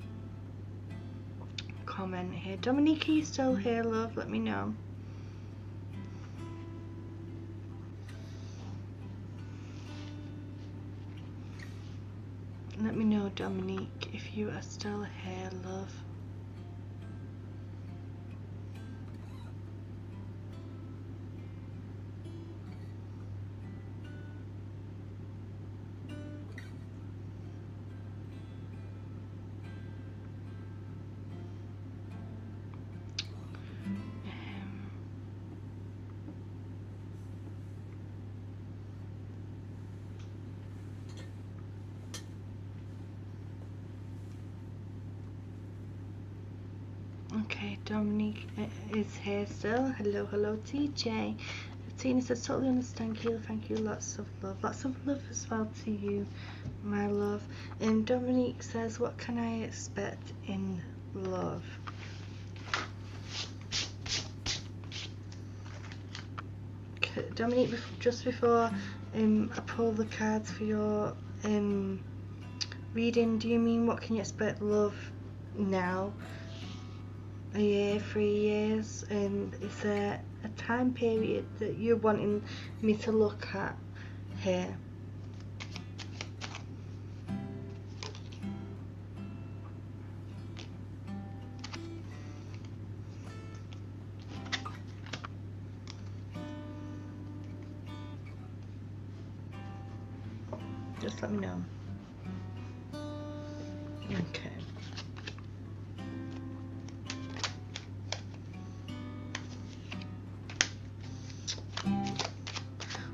comment here. Dominique, are you still here, love? Let me know. Let me know, Dominique, if you are still here, love. Okay, Dominique is here still. Hello, hello, TJ. Tina says, totally understand, Keela. Thank you. Lots of love. Lots of love as well to you, my love. And Dominique says, what can I expect in love? Okay, Dominique, just before I pull the cards for your reading, do you mean what can you expect love now? A year, 3 years? Is there a time period that you're wanting me to look at here? Just let me know. Okay.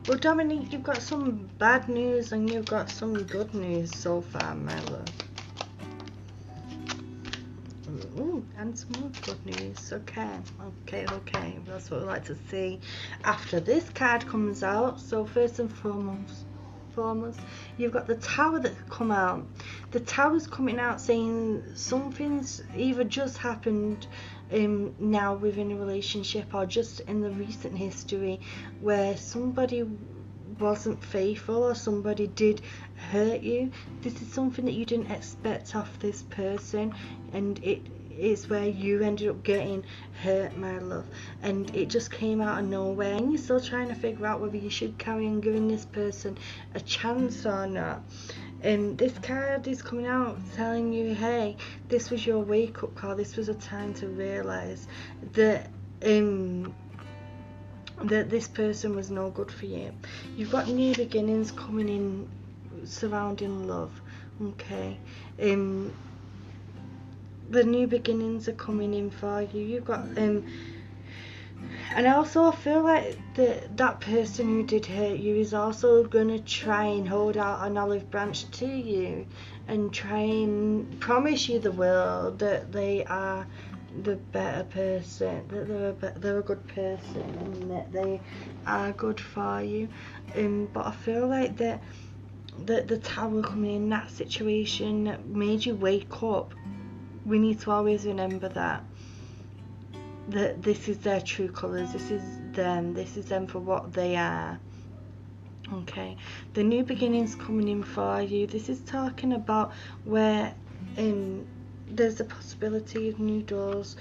Well, Dominique, you've got some bad news and you've got some good news so far, my love. Ooh, and some more good news. Okay. That's what we like to see after this card comes out. So first and foremost, you've got the Tower that's come out. The Tower's coming out saying something's either just happened now within a relationship or just in the recent history where somebody wasn't faithful or somebody did hurt you. This is something that you didn't expect off this person, and it is where you ended up getting hurt, my love, and it just came out of nowhere, and you're still trying to figure out whether you should carry on giving this person a chance or not. And this card is coming out telling you, hey, this was your wake-up call. This was a time to realise that that this person was no good for you. You've got new beginnings coming in surrounding love. Okay. The new beginnings are coming in for you. You've got and also I feel like that person who did hurt you is also going to try and hold out an olive branch to you and try and promise you the world that they are the better person, that they're a good person and that they are good for you. But I feel like that the Tower coming in that situation that made you wake up, we need to always remember that this is their true colours, this is them for what they are. Okay, the new beginnings coming in for you. This is talking about where there's a possibility of new doors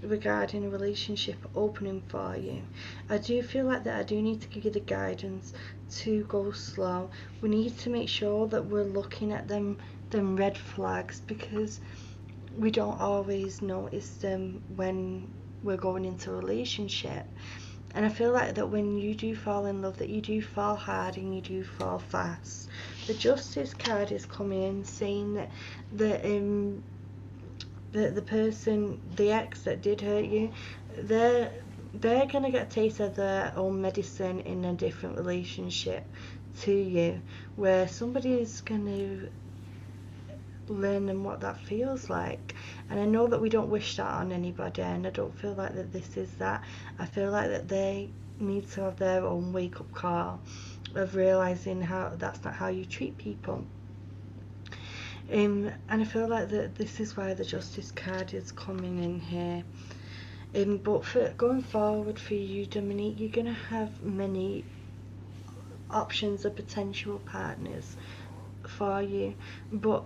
regarding a relationship opening for you. I do feel like that I do need to give you the guidance to go slow. We need to make sure that we're looking at them red flags, because we don't always notice them when we're going into a relationship. And I feel like that when you do fall in love, that you do fall hard and you do fall fast. The Justice card is coming in saying that the person, the ex that did hurt you, they're they're going to get a taste of their own medicine in a different relationship to you, where somebody is going to learn what that feels like. And I know that we don't wish that on anybody, and I don't feel like that this is that. I feel like that they need to have their own wake-up call of realising how that's not how you treat people. And I feel like that this is why the Justice card is coming in here. But for going forward for you, Dominique, you're going to have many options of potential partners for you. But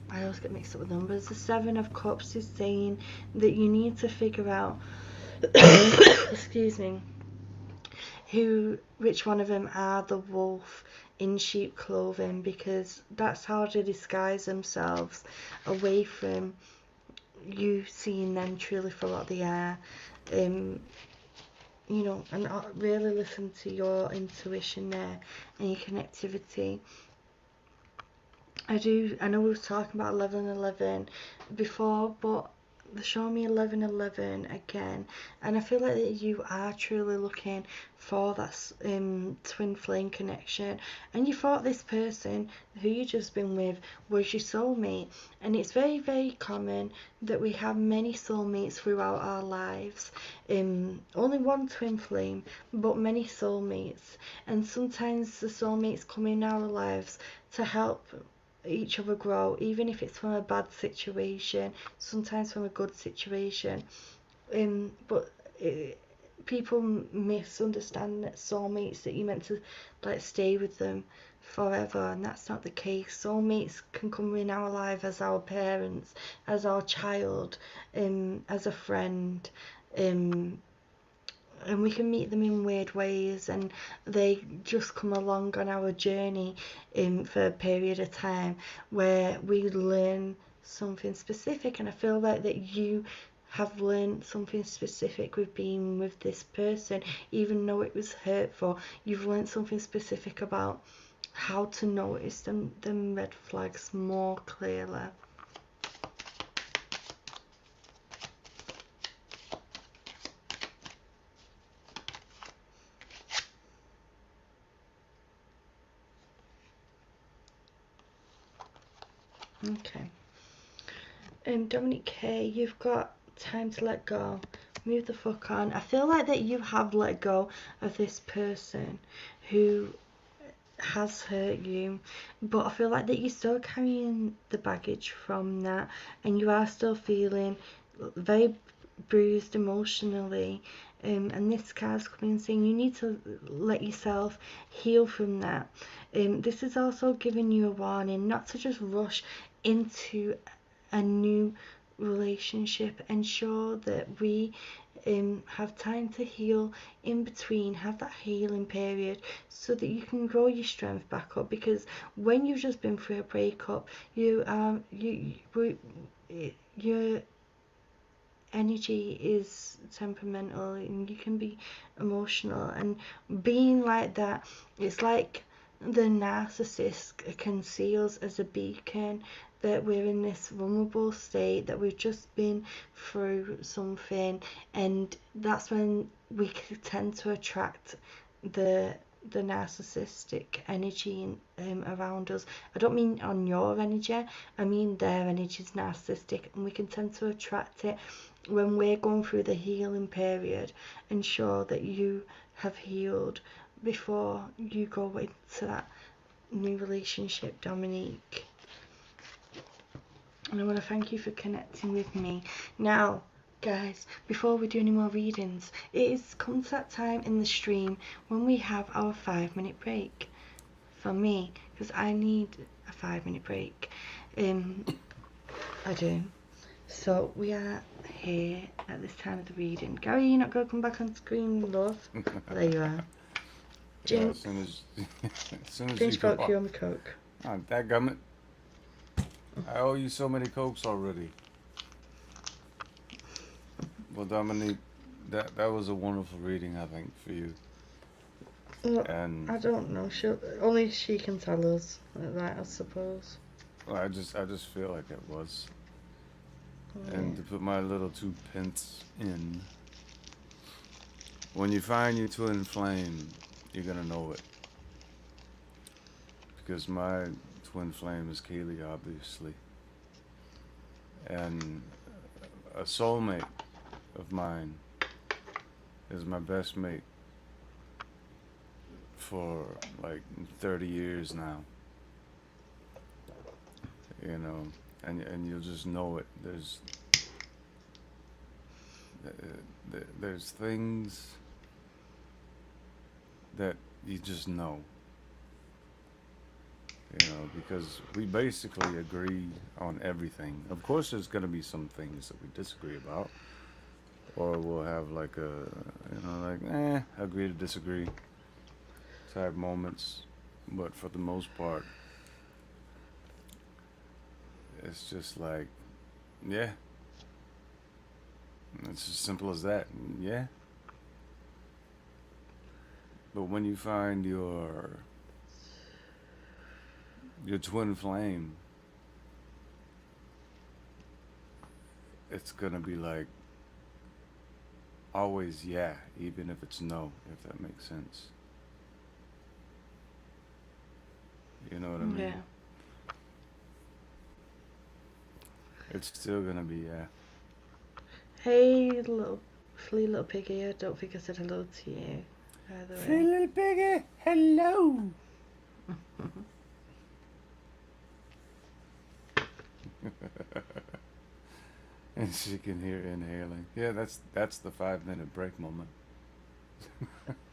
I always get mixed up with numbers. The 7 of Cups is saying that you need to figure out excuse me, which one of them are the wolf in sheep clothing, because that's how they disguise themselves away from you seeing them truly for what they are. You know, and really listen to your intuition there and your connectivity. I know we were talking about 1111 before, but they show me 1111 again, and I feel like that you are truly looking for that twin flame connection, and you thought this person who you just been with was your soulmate. And it's very, very common that we have many soulmates throughout our lives. Only one twin flame, but many soulmates, and sometimes the soulmates come in our lives to help each other grow, even if it's from a bad situation, sometimes from a good situation. But people misunderstand that soulmates, that you're meant to like stay with them forever, and that's not the case. Soulmates can come in our life as our parents, as our child, as a friend, and we can meet them in weird ways, and they just come along on our journey for a period of time where we learn something specific. And I feel like that you have learned something specific with being with this person, even though it was hurtful. You've learned something specific about how to notice them red flags more clearly. Okay. Dominic K, you've got time to let go. Move the fuck on. I feel like that you have let go of this person who has hurt you, but I feel like that you're still carrying the baggage from that, and you are still feeling very bruised emotionally. And this card's coming saying you need to let yourself heal from that. This is also giving you a warning not to just rush into a new relationship. Ensure that we have time to heal in between, have that healing period, so that you can grow your strength back up. Because when you've just been through a breakup, your energy is temperamental, and you can be emotional, and being like that, it's like the narcissist conceals as a beacon that we're in this vulnerable state, that we've just been through something, and that's when we tend to attract the narcissistic energy around us. I don't mean on your energy, I mean their energy is narcissistic, and we can tend to attract it when we're going through the healing period. Ensure that you have healed before you go into that new relationship, Dominique. And I want to thank you for connecting with me. Now, guys, before we do any more readings, it is contact time in the stream when we have our 5-minute break. For me, because I need a 5-minute break. I do. So we are here at this time of the reading. Gary, you're not going to come back on screen, love? There you are. Yeah, as soon as Jinx you brought you on the coke. Oh, dadgummit. I owe you so many cokes already. Well, Dominique, that was a wonderful reading, I think, for you. Well, And I don't know. Only she can tell us that, I suppose. well, I just feel like it was. Oh, And yeah. to put my little 2 pence in, When you find your twin flame, you're gonna know it. Because my twin flame is Keeley, obviously. And a soulmate of mine is my best mate for like 30 years now. You know, and you'll just know it. There's things that you just know. You know, because we basically agree on everything. Of course, there's gonna be some things that we disagree about, or we'll have like agree to disagree type moments. But for the most part, it's just like, yeah, it's as simple as that. Yeah. But when you find your twin flame, it's gonna be like always yeah, even if it's no, if that makes sense. You know what I mean? Yeah. It's still gonna be yeah. Hey, little flea little piggy. I don't think I said hello to you. By the way. Flea little piggy, hello. And she can hear inhaling. Yeah, that's the 5-minute break moment.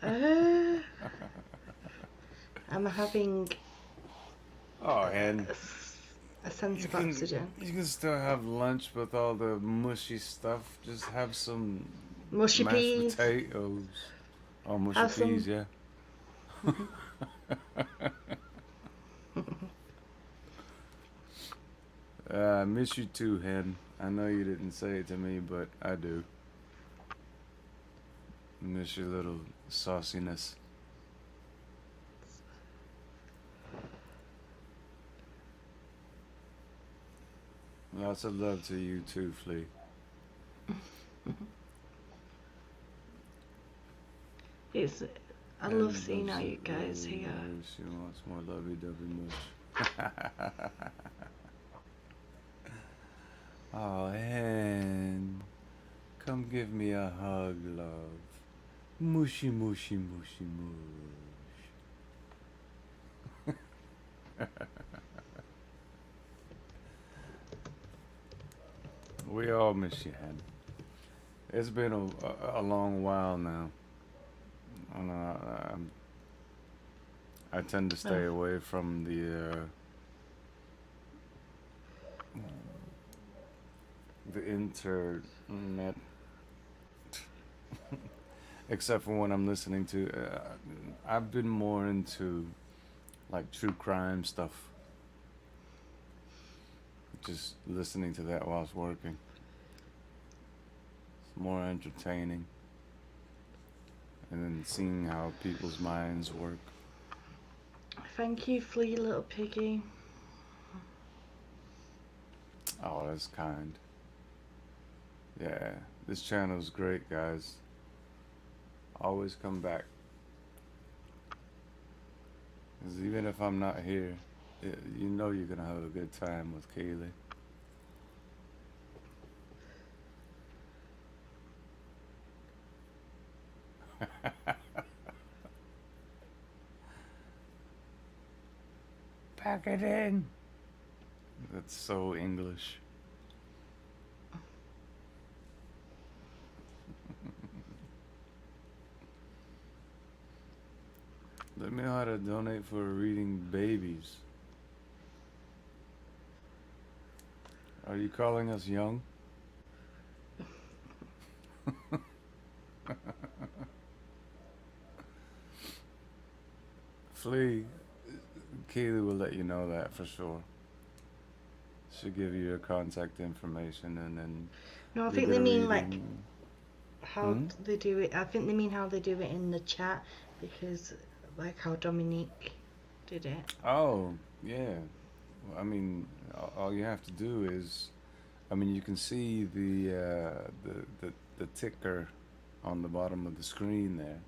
I'm having and a sense of oxygen. You can still have lunch with all the mushy stuff. Just have some Mushy mashed peas. potatoes. Oh, mushy Have peas, some. yeah. I miss you too, Hen. I know you didn't say it to me, but I do. Miss your little sauciness. Lots of love to you too, Flea. I love seeing how you guys here. She wants more lovey-dovey mush. Oh, Hen. Come give me a hug, love. Mushy, mushy, mushy, mush. We all miss you, Hen. It's been a long while now. I tend to stay away from the internet, except for when I'm listening to. I've been more into like true crime stuff. Just listening to that whilst working. It's more entertaining. And then seeing how people's minds work. Thank you, flea little piggy. Oh, that's kind. Yeah, this channel's great, guys. Always come back. 'Cause even if I'm not here, you know you're gonna have a good time with Keeley. Pack it in. That's so English. Let me know how to donate for reading babies. Are you calling us young? Flea, Keeley will let you know that for sure. She'll give you your contact information and then. No, I think they mean like how they do it. I think they mean how they do it in the chat, because like how Dominique did it. Oh, yeah. I mean, all you have to do is, I mean, you can see the ticker on the bottom of the screen there.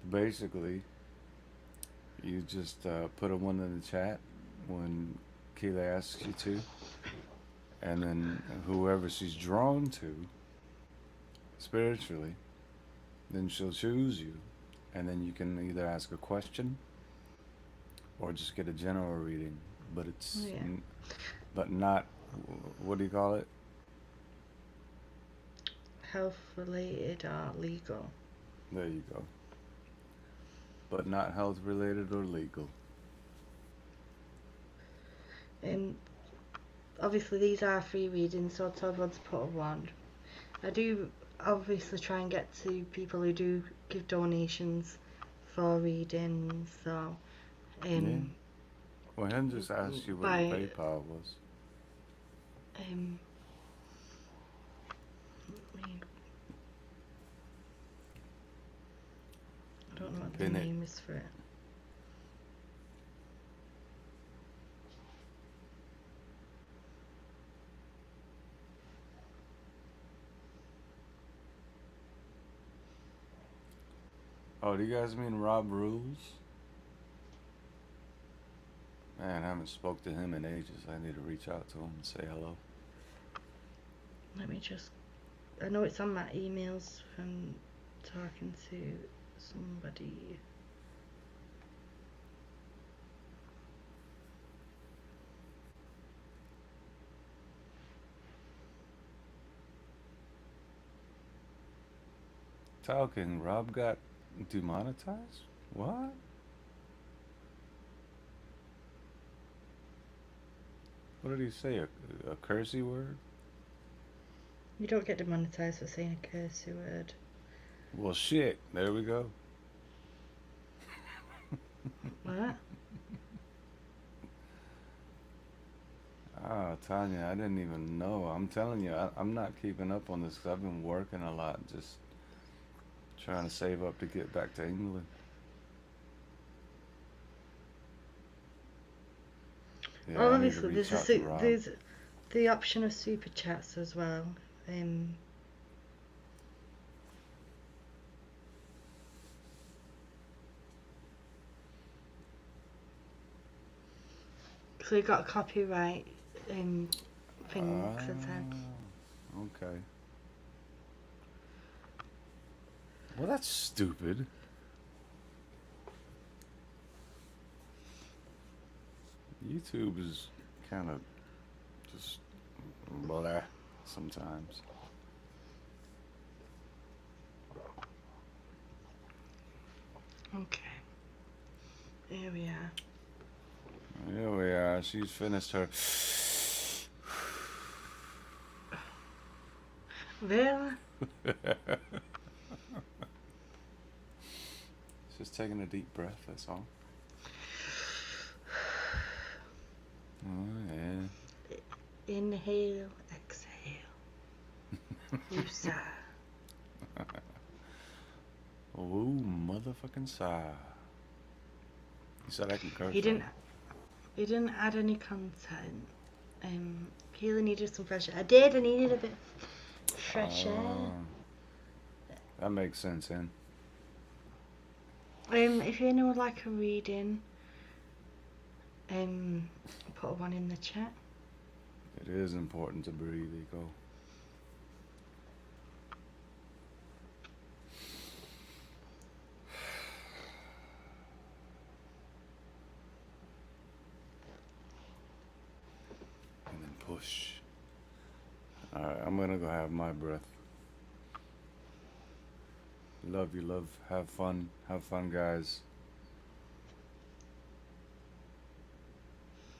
Basically, you just put a 1 in the chat when Keeley asks you to, and then whoever she's drawn to spiritually, then she'll choose you, and then you can either ask a question or just get a general reading. But it's but not, what do you call it? Health related or legal. There you go. But not health related or legal. Obviously these are free readings, so I told everyone to put a 1. I do obviously try and get to people who do give donations for readings, so Yeah. Well, Hen just asked you what your PayPal was. I don't know what the name is for it. Oh, do you guys mean Rob Rules? Man, I haven't spoke to him in ages. I need to reach out to him and say hello. Let me just... I know it's on my emails from talking to somebody. Talking, Rob got demonetized? What? What did he say? A cursey word? You don't get demonetized for saying a cursey word. Well, shit. There we go. What? Ah, Tanya, I didn't even know. I'm telling you, I'm not keeping up on this because I've been working a lot, just trying to save up to get back to England. Yeah, Oh, I need to obviously reach out to Rob. there's the option of super chats as well. So you got copyright things sometimes. Okay. Well, that's stupid. YouTube is kind of just blah sometimes. Okay. Here we are. Here we are. She's finished her. Really? Just taking a deep breath, that's all. Oh, yeah. Inhale, exhale. Woosah. Oh, motherfucking sigh. You said I can curse. He didn't add any content. Keely needed some fresh air. I did. I needed a bit of fresh air. That makes sense, then. If anyone would like a reading, put a 1 in the chat. It is important to breathe, Eco. And then push. Alright, I'm gonna go have my breath. Love you, love. Have fun. Have fun, guys.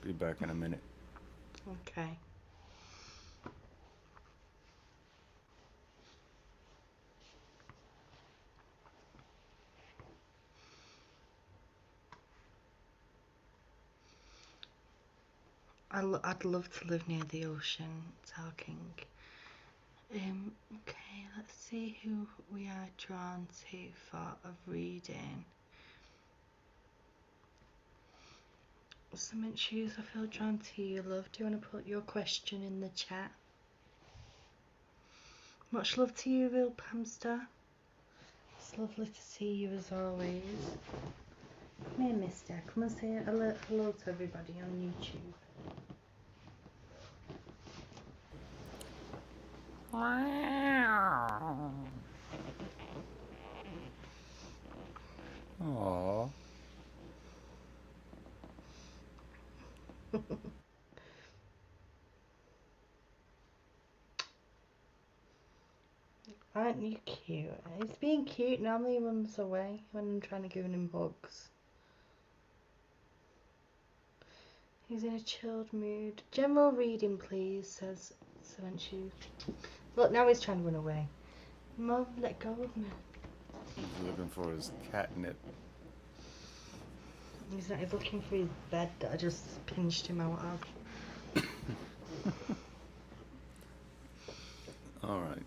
Be back in a minute. Okay. I'd love to live near the ocean, talking. Okay, let's see who we are drawn to for a reading. Cement shoes, I feel drawn to you, love. Do you want to put your question in the chat? Much love to you, real hamster. It's lovely to see you as always. Come here, mister. Come and say hello to everybody on YouTube. Aww. Aren't you cute? He's being cute. Normally he runs away when I'm trying to give him hugs. He's in a chilled mood. General reading, please, says Thankyou. Look, now he's trying to run away. Mum, let go of me. He's looking for his catnip. He's not. He's looking for his bed that I just pinched him out of. Alright.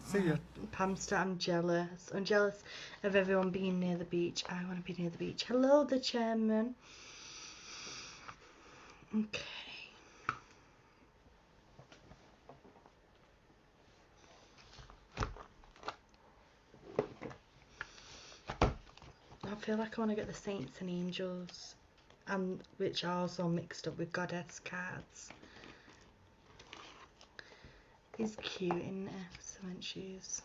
See ya. Pamster, I'm jealous. I'm jealous of everyone being near the beach. I want to be near the beach. Hello, the chairman. Okay. I feel like I want to get the saints and angels, and which are also mixed up with goddess cards. He's cute, isn't he? Cement shoes.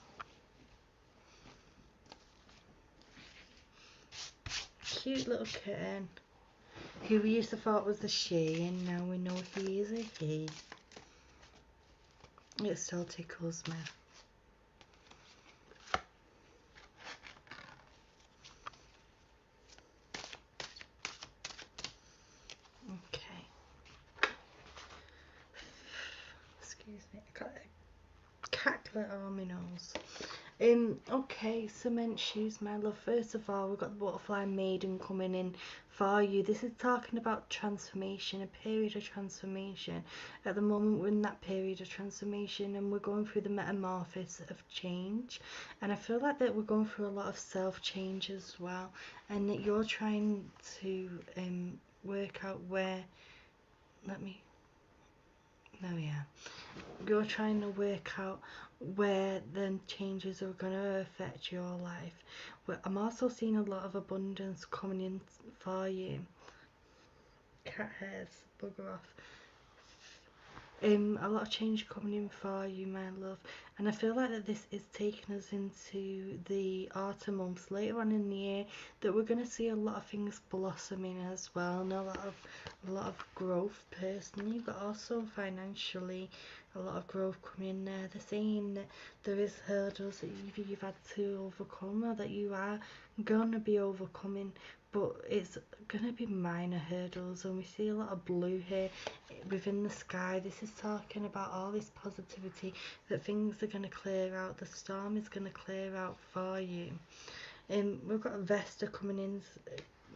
Cute little kitten. Who we used to thought was a she, and now we know he is a he. It still tickles me. Okay. Excuse me. I got a cacklet on my nose. Okay, cement shoes, my love. First of all, we've got the butterfly maiden coming in for you. This is talking about transformation, a period of transformation. At the moment, we're in that period of transformation, and we're going through the metamorphosis of change. And I feel like that we're going through a lot of self-change as well, and that you're trying to work out where. You're trying to work out where the changes are going to affect your life. But I'm also seeing a lot of abundance coming in for you. Cat hairs, bugger off. A lot of change coming in for you, my love, and I feel like that this is taking us into the autumn months later on in the year, that we're going to see a lot of things blossoming as well, and a lot of growth personally, but also financially, a lot of growth coming in there. They're saying that there is hurdles that either you've had to overcome or that you are going to be overcoming, but it's going to be minor hurdles, and we see a lot of blue here within the sky. This is talking about all this positivity, that things are going to clear out, the storm is going to clear out for you. We've got Vesta coming in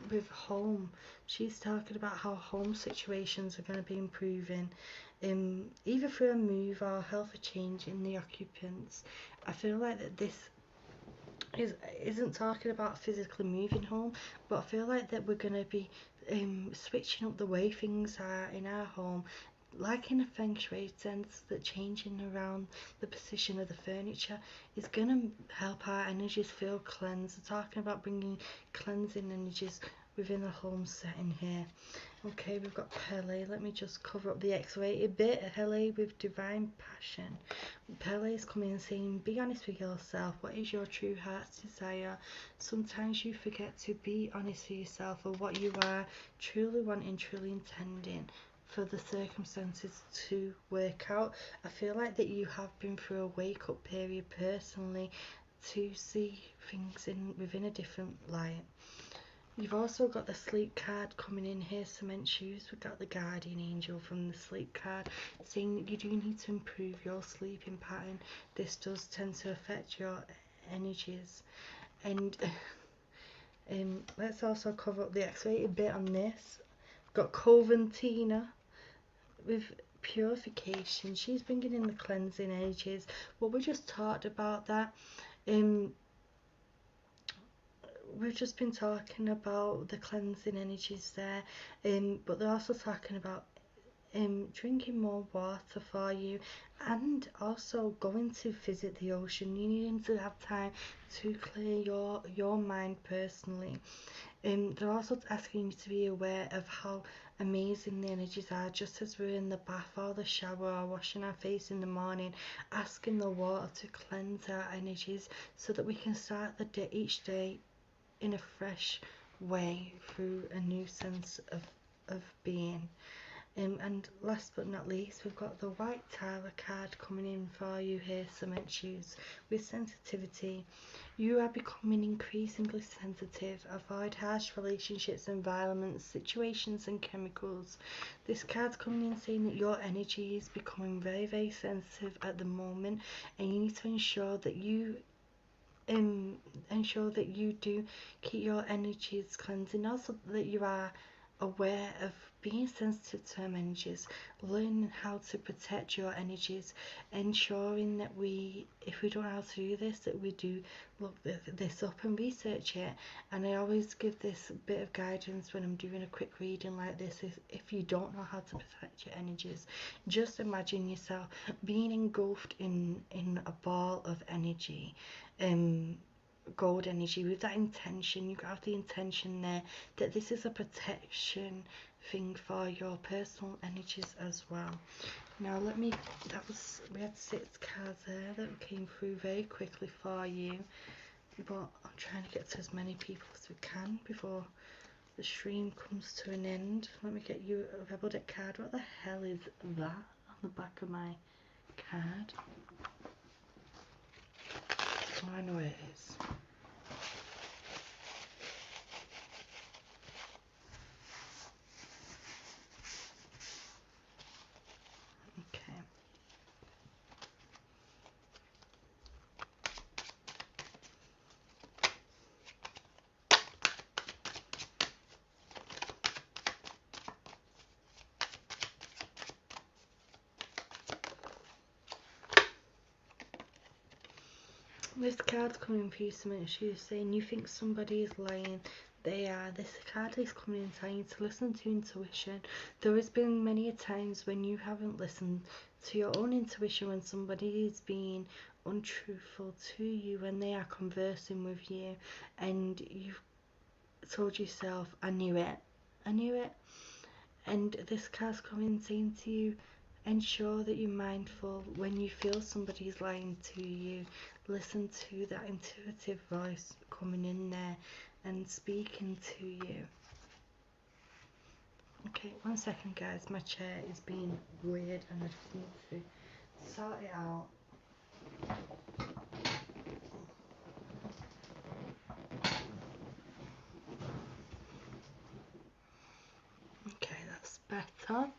with home. She's talking about how home situations are going to be improving, either through a move or healthy change in the occupants. I feel like that this isn't talking about physically moving home, but I feel like that we're going to be switching up the way things are in our home, like in a feng shui sense, that changing around the position of the furniture is going to help our energies feel cleansed. We're talking about bringing cleansing energies within a home setting here. Okay, we've got Pele. Let me just cover up the X-rated bit. Pele with divine passion. Pele is coming and saying, be honest with yourself. What is your true heart's desire? Sometimes you forget to be honest with yourself, or what you are truly wanting, truly intending for the circumstances to work out. I feel like that you have been through a wake-up period personally to see things within a different light. You've also got the sleep card coming in here, cement shoes. We've got the guardian angel from the sleep card saying that you do need to improve your sleeping pattern. This does tend to affect your energies. And let's also cover up the X-rated bit on this. We've got Coventina with purification. She's bringing in the cleansing energies. Well, we just talked about that. We've just been talking about the cleansing energies there, but they're also talking about drinking more water for you, and also going to visit the ocean. You need to have time to clear your mind personally. They're also asking you to be aware of how amazing the energies are, just as we're in the bath or the shower or washing our face in the morning, asking the water to cleanse our energies so that we can start the day, each day, in a fresh way through a new sense of being. And last but not least, we've got the White Tower card coming in for you here, Cement Shoes. With sensitivity, you are becoming increasingly sensitive. Avoid harsh relationships, environments, situations and chemicals. This card's coming in saying that your energy is becoming very, very sensitive at the moment, and you need to ensure that you do keep your energies cleansing. Also that you are aware of being sensitive to energies, learning how to protect your energies, ensuring that if we don't know how to do this, that we do look this up and research it. And I always give this bit of guidance when I'm doing a quick reading like this, is if you don't know how to protect your energies, just imagine yourself being engulfed in a ball of energy, gold energy, with that intention. You have the intention there that this is a protection thing for your personal energies as well. Now we had 6 cards there that came through very quickly for you, but I'm trying to get to as many people as we can before the stream comes to an end. Let me get you a Rebel Deck card. What the hell is that on the back of my card? Oh, I know what it is. Okay. This card's coming for you, Cement Shoes, saying you think somebody is lying. They are. This card is coming in telling you to listen to intuition. There has been many times when you haven't listened to your own intuition, when somebody is being untruthful to you, when they are conversing with you, and you've told yourself, I knew it. And this card's coming saying to you, ensure that you're mindful when you feel somebody's lying to you. Listen to that intuitive voice coming in there and speaking to you. Okay, 1 second guys, my chair is being weird and I just need to sort it out. Okay, that's better.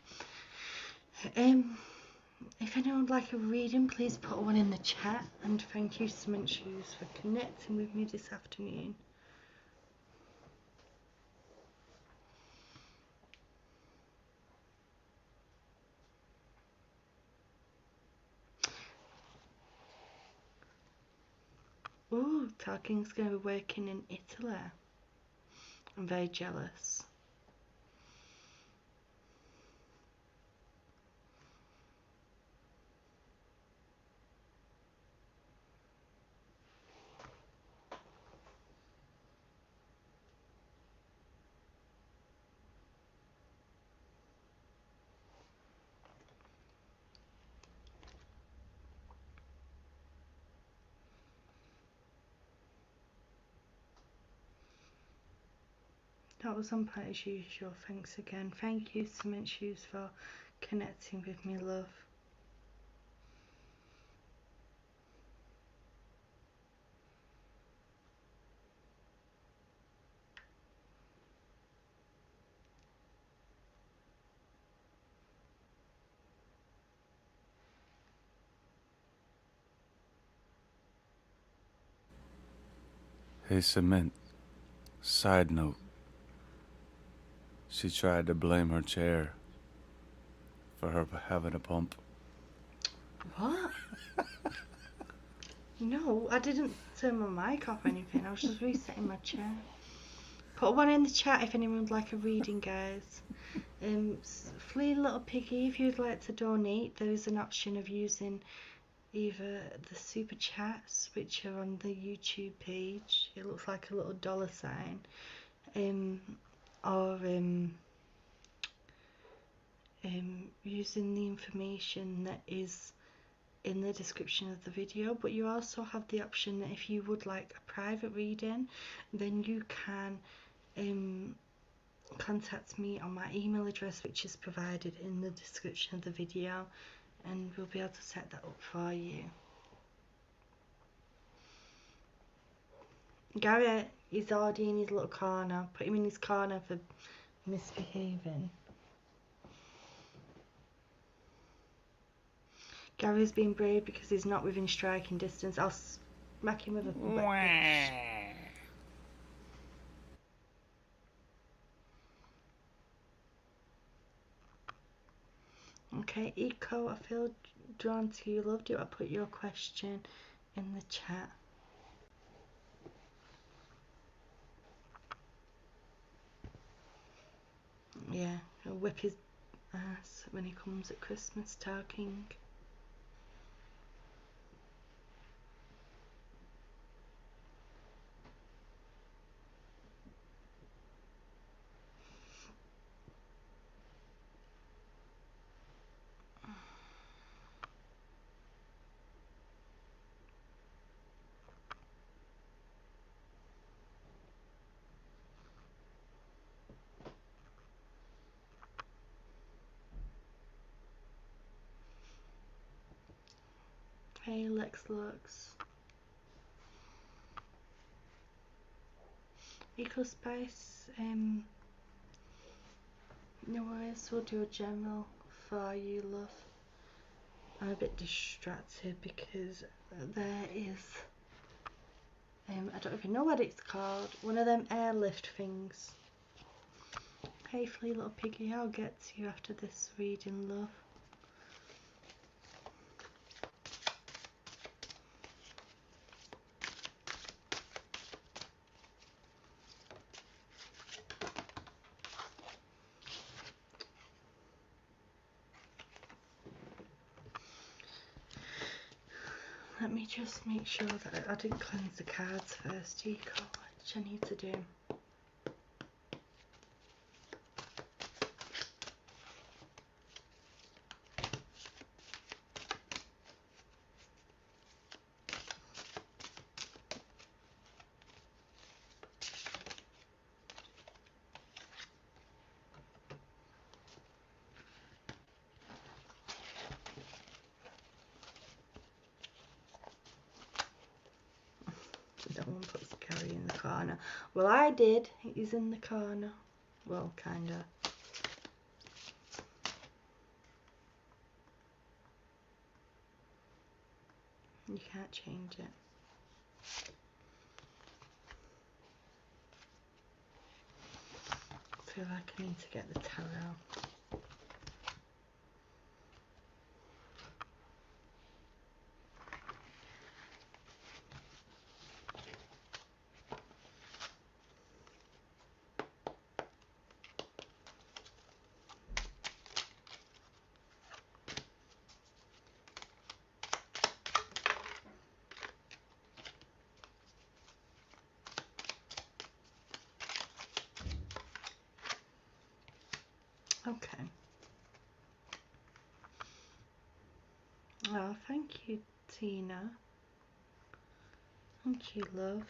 If anyone would like a reading, please put one in the chat, and thank you, Cement Shoes, for connecting with me this afternoon. Ooh, talking's going to be working in Italy. I'm very jealous. That was on point as usual. Thanks again. Thank you, Cement Shoes, for connecting with me, love. Hey, Cement. Side note. She tried to blame her chair for her having a pump. What? No, I didn't turn my mic off or anything. I was just resetting my chair. Put one in the chat if anyone would like a reading, guys. Flea Little Piggy, if you'd like to donate, there is an option of using either the super chats, which are on the YouTube page. It looks like a little dollar sign, or using the information that is in the description of the video. But you also have the option that if you would like a private reading, then you can contact me on my email address, which is provided in the description of the video, and we'll be able to set that up for you. Gary is already in his little corner. Put him in his corner for misbehaving. Gary's being brave because he's not within striking distance. I'll smack him with a butt. Okay, Eco, I feel drawn to you, love. Do I put your question in the chat? Yeah, he'll whip his ass when he comes at Christmas talking. Hey, Lex Lux. Eco Spice, no worries, we'll do a general for you, love. I'm a bit distracted because there is, I don't even know what it's called, one of them airlift things. Hey, Flea Little Piggy, I'll get to you after this reading, love. Let me just make sure that I didn't cleanse the cards first, Eco, which I need to do. That one puts Gary in the corner. Well, I did. He's in the corner. Well, kinda. You can't change it. I feel like I need to get the tarot. Okay. Oh, thank you, Tina. Thank you, love.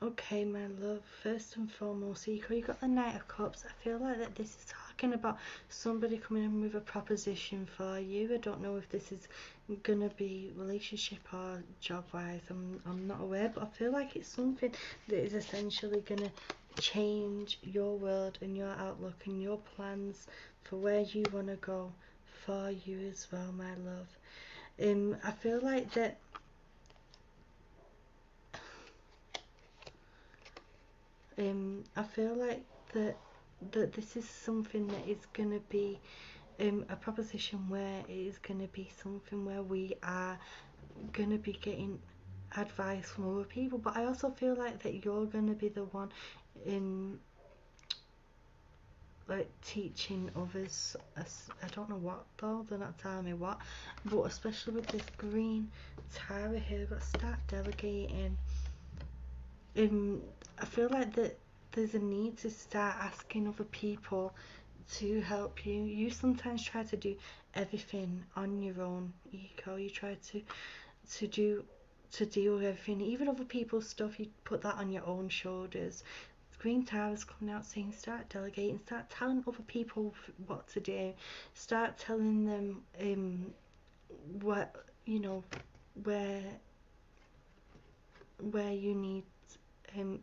Okay, my love, first and foremost, Eco, you got the Knight of Cups. I feel like that this is talking about somebody coming in with a proposition for you. I don't know if this is gonna be relationship or job wise. I'm not aware, but I feel like it's something that is essentially gonna change your world and your outlook and your plans for where you want to go for you as well, my love. I feel like that I feel like that this is something that is going to be a proposition where it is going to be something where we are going to be getting advice from other people, but I also feel like that you're gonna be the one in like teaching others. I don't know what though, they're not telling me what, but especially with this green tower here, but start delegating. I feel like that there's a need to start asking other people to help you. You sometimes try to do everything on your own, Eco. You try to do to deal with everything, even other people's stuff. You put that on your own shoulders. Green Tower's coming out saying start delegating, start telling other people what to do, start telling them what you know where you need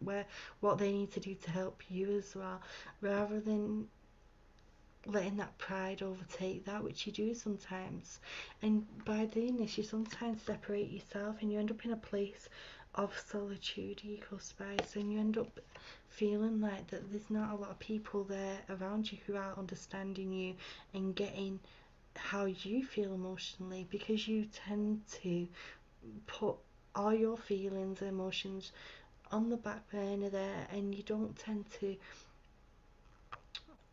where what they need to do to help you as well, rather than letting that pride overtake that, which you do sometimes. And by doing this, you sometimes separate yourself and you end up in a place of solitude, eco spice, and you end up feeling like that there's not a lot of people there around you who are understanding you and getting how you feel emotionally, because you tend to put all your feelings and emotions on the back burner there, and you don't tend to,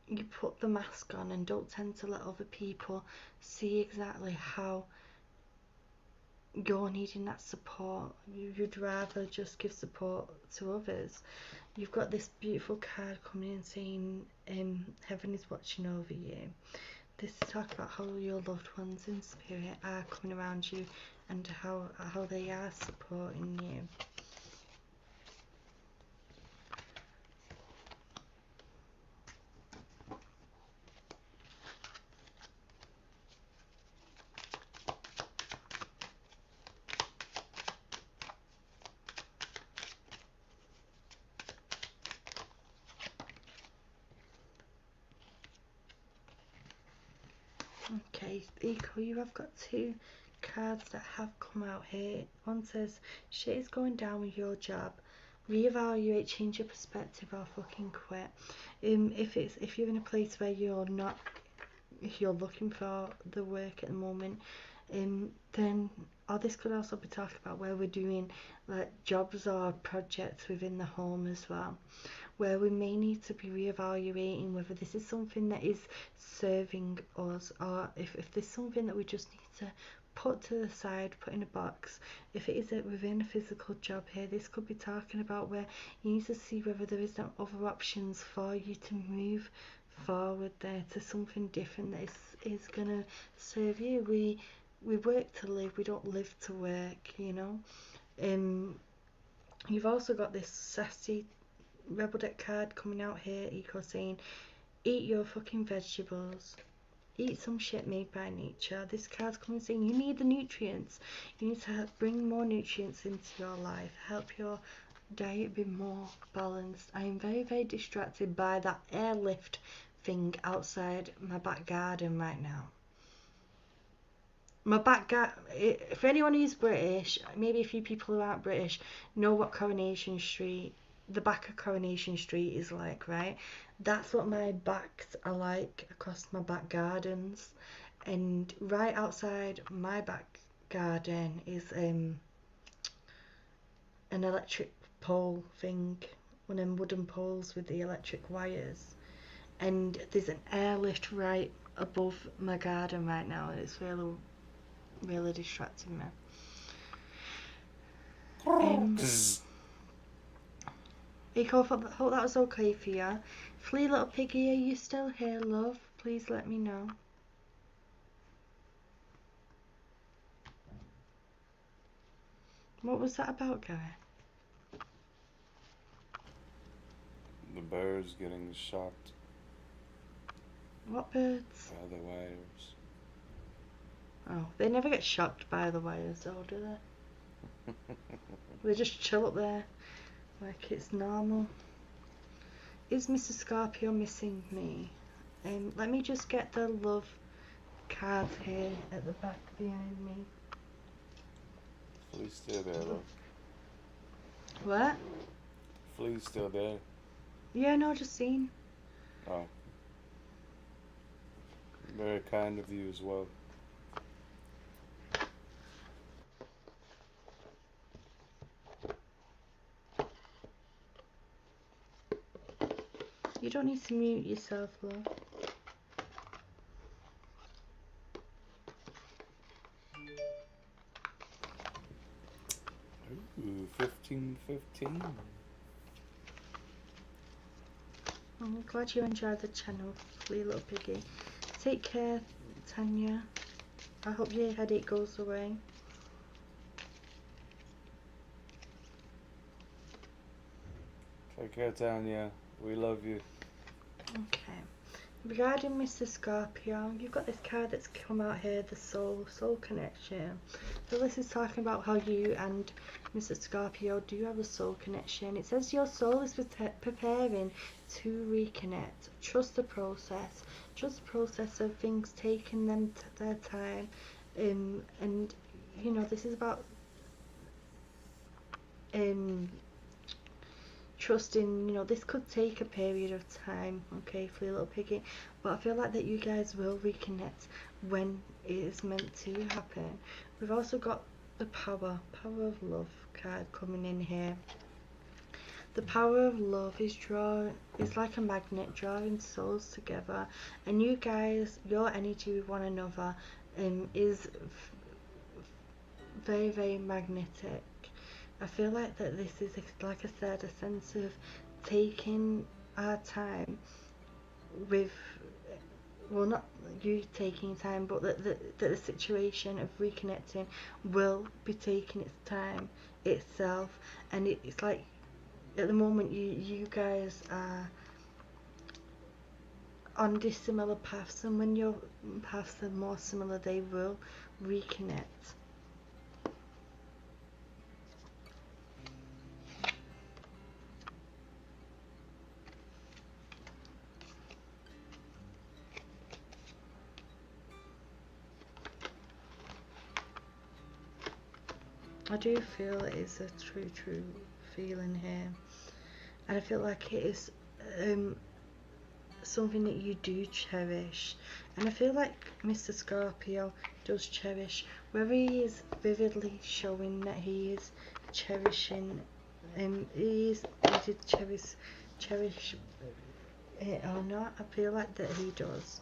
you put the mask on and don't tend to let other people see exactly how you're needing that support. You'd rather just give support to others. You've got this beautiful card coming in saying heaven is watching over you. This is talk about how your loved ones in spirit are coming around you and how they are supporting you. Okay, Eco, you have got two cards that have come out here. One says, shit is going down with your job. Reevaluate, change your perspective, or fucking quit. If you're in a place where you're not, if you're looking for the work at the moment, then, or this could also be talking about where we're doing like jobs or projects within the home as well, where we may need to be reevaluating whether this is something that is serving us, or if there's something that we just need to put to the side, put in a box. If it is within a physical job here, this could be talking about where you need to see whether there is other options for you to move forward there to something different that is gonna serve you. We work to live, we don't live to work, you know. You've also got this sassy Rebel Deck card coming out here, Eco, saying eat your fucking vegetables, eat some shit made by nature. This card's coming saying you need the nutrients, you need to bring more nutrients into your life, help your diet be more balanced. I am very, very distracted by that airlift thing outside my back garden right now. My back garden, for anyone who's British, maybe a few people who aren't British know what Coronation Street, the back of Coronation Street is like, right? That's what my backs are like across my back gardens. And right outside my back garden is an electric pole thing, one of them wooden poles with the electric wires. And there's an airlift right above my garden right now, and it's really distracting me. Eco, hope that was okay for you. Flea little piggy, are you still here, love? Please let me know. What was that about, Gary? The birds getting shocked. What birds? By the wires. Oh, they never get shocked by the wires though, do they? They just chill up there like it's normal. Is Mr. Scorpio missing me? Let me just get the love card here at the back behind me. Flea's still there though. What? Flea's still there. Yeah, no, just seen. Oh. Very kind of you as well. You don't need to mute yourself, love. Ooh, 15-15. I'm glad you enjoyed the channel, wee little piggy. Take care, Tanya. I hope your headache goes away. Take care, Tanya. We love you. Okay. Regarding Mr. Scorpio, you've got this card that's come out here, the soul connection. So this is talking about how you and Mr. Scorpio do have a soul connection. It says your soul is preparing to reconnect. Trust the process. Trust the process of things taking them their time. And you know, this is about trusting, you know, this could take a period of time, okay, for your little piggy, but I feel like that you guys will reconnect when it is meant to happen. We've also got the power of love card coming in here. The power of love is like a magnet drawing souls together, and you guys, your energy with one another is very, very magnetic. I feel like that this is, like I said, a sense of taking our time with, well, not you taking time, but that the situation of reconnecting will be taking its time itself. And it's like, at the moment, you guys are on dissimilar paths, and when your paths are more similar, they will reconnect. I do feel it is a true feeling here, and I feel like it is something that you do cherish, and I feel like Mr. Scorpio does cherish, whether he is vividly showing that he is cherishing, he did cherish it or not. I feel like that he does.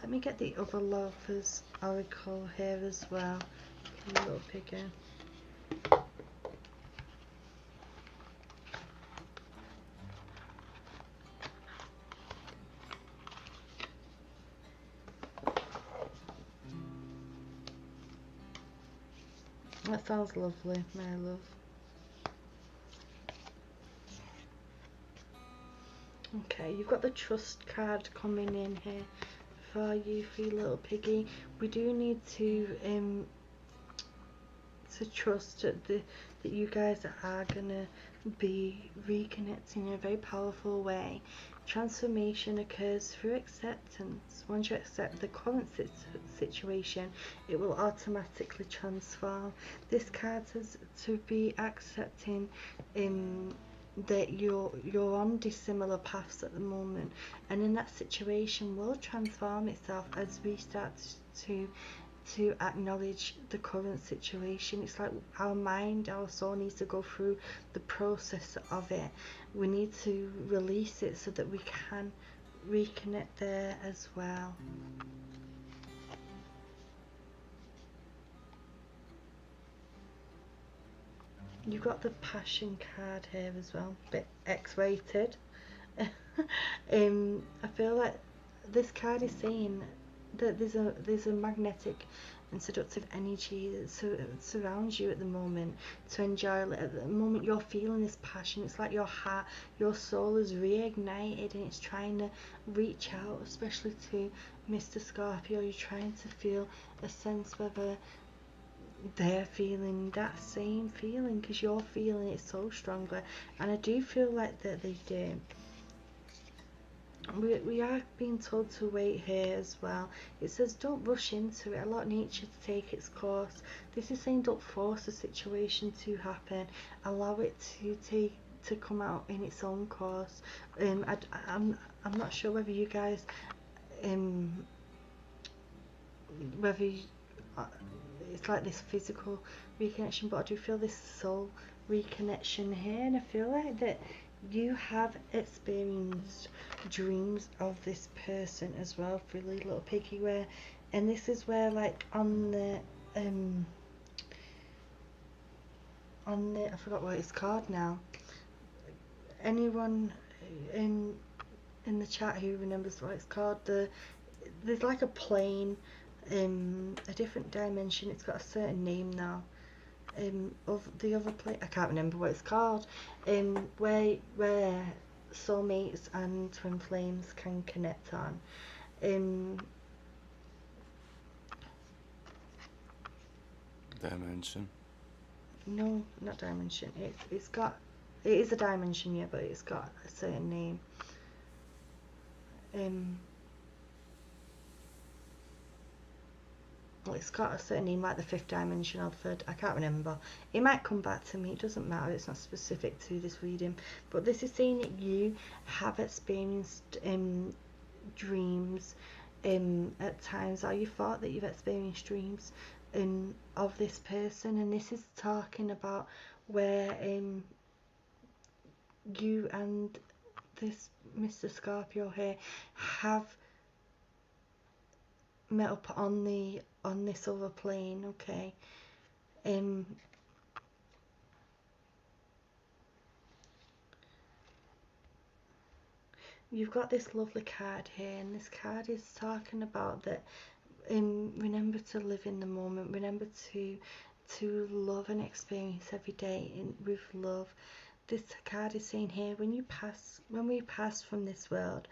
Let me get the other Lovers Oracle here as well, a little bigger. That sounds lovely, my love. Okay, you've got the trust card coming in here for you, for your little piggy. We do need to trust that you guys are gonna be reconnecting in a very powerful way. Transformation occurs through acceptance. Once you accept the current situation, it will automatically transform. This card says to be accepting that you're on dissimilar paths at the moment, and in that situation will transform itself as we start to acknowledge the current situation. It's like our mind, our soul needs to go through the process of it. We need to release it so that we can reconnect there as well. You've got the passion card here as well, a bit X-rated. I feel like this card is saying that there's a magnetic and seductive energy that surrounds you at the moment to enjoy. At the moment you're feeling this passion, it's like your heart, your soul is reignited and it's trying to reach out, especially to Mr. Scorpio. You're trying to feel a sense whether they're feeling that same feeling, because you're feeling it so strongly, and I do feel like that they do. We are being told to wait here as well. It says don't rush into it, allow nature to take its course. This is saying don't force the situation to happen, allow it to come out in its own course. I'm not sure whether you guys whether it's like this physical reconnection, but I do feel this soul reconnection here, and I feel like that you have experienced dreams of this person as well, really, little piggy, where, and this is where, like, on the I forgot what it's called now. Anyone in the chat who remembers what it's called, there's like a plane, a different dimension, it's got a certain name now, of the other plane, I can't remember what it's called, where soulmates and twin flames can connect on. Dimension. No, not dimension. It is a dimension, yeah, but it's got a certain name. Well, it's got a certain name, like the fifth dimension or third. I can't remember. It might come back to me. It doesn't matter. It's not specific to this reading. But this is saying that you have experienced dreams at times, or you thought that you've experienced dreams of this person, and this is talking about where you and this Mr. Scorpio here have met up on this other plane, okay? You've got this lovely card here, and this card is talking about that remember to live in the moment, remember to love and experience every day with love. This card is saying here, when we pass from this world,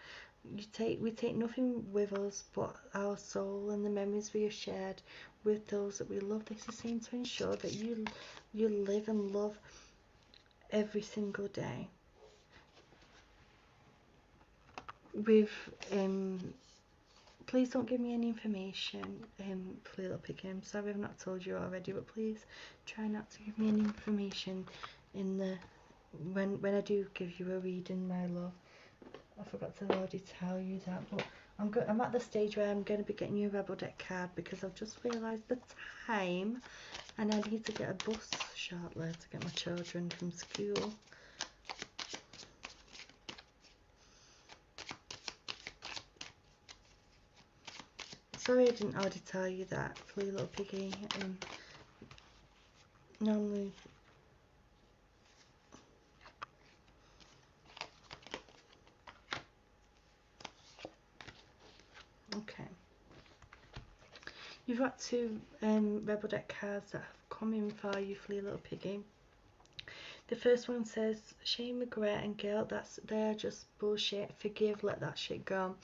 we take nothing with us but our soul and the memories we have shared with those that we love. This is saying to ensure that you live and love every single day with please don't give me any information, little piggy. I'm sorry I've not told you already, but please try not to give me any information in the when I do give you a reading, my love. I forgot to already tell you that, but I'm at the stage where I'm going to be getting you a Rebel Deck card because I've just realised the time, and I need to get a bus shortly to get my children from school. Sorry I didn't already tell you that, Flea Little Piggy. Normally... Okay. You've got two Rebel Deck cards that have come in for you, Flea Little Piggy. The first one says, shame, regret and guilt, they're just bullshit, forgive, let that shit go.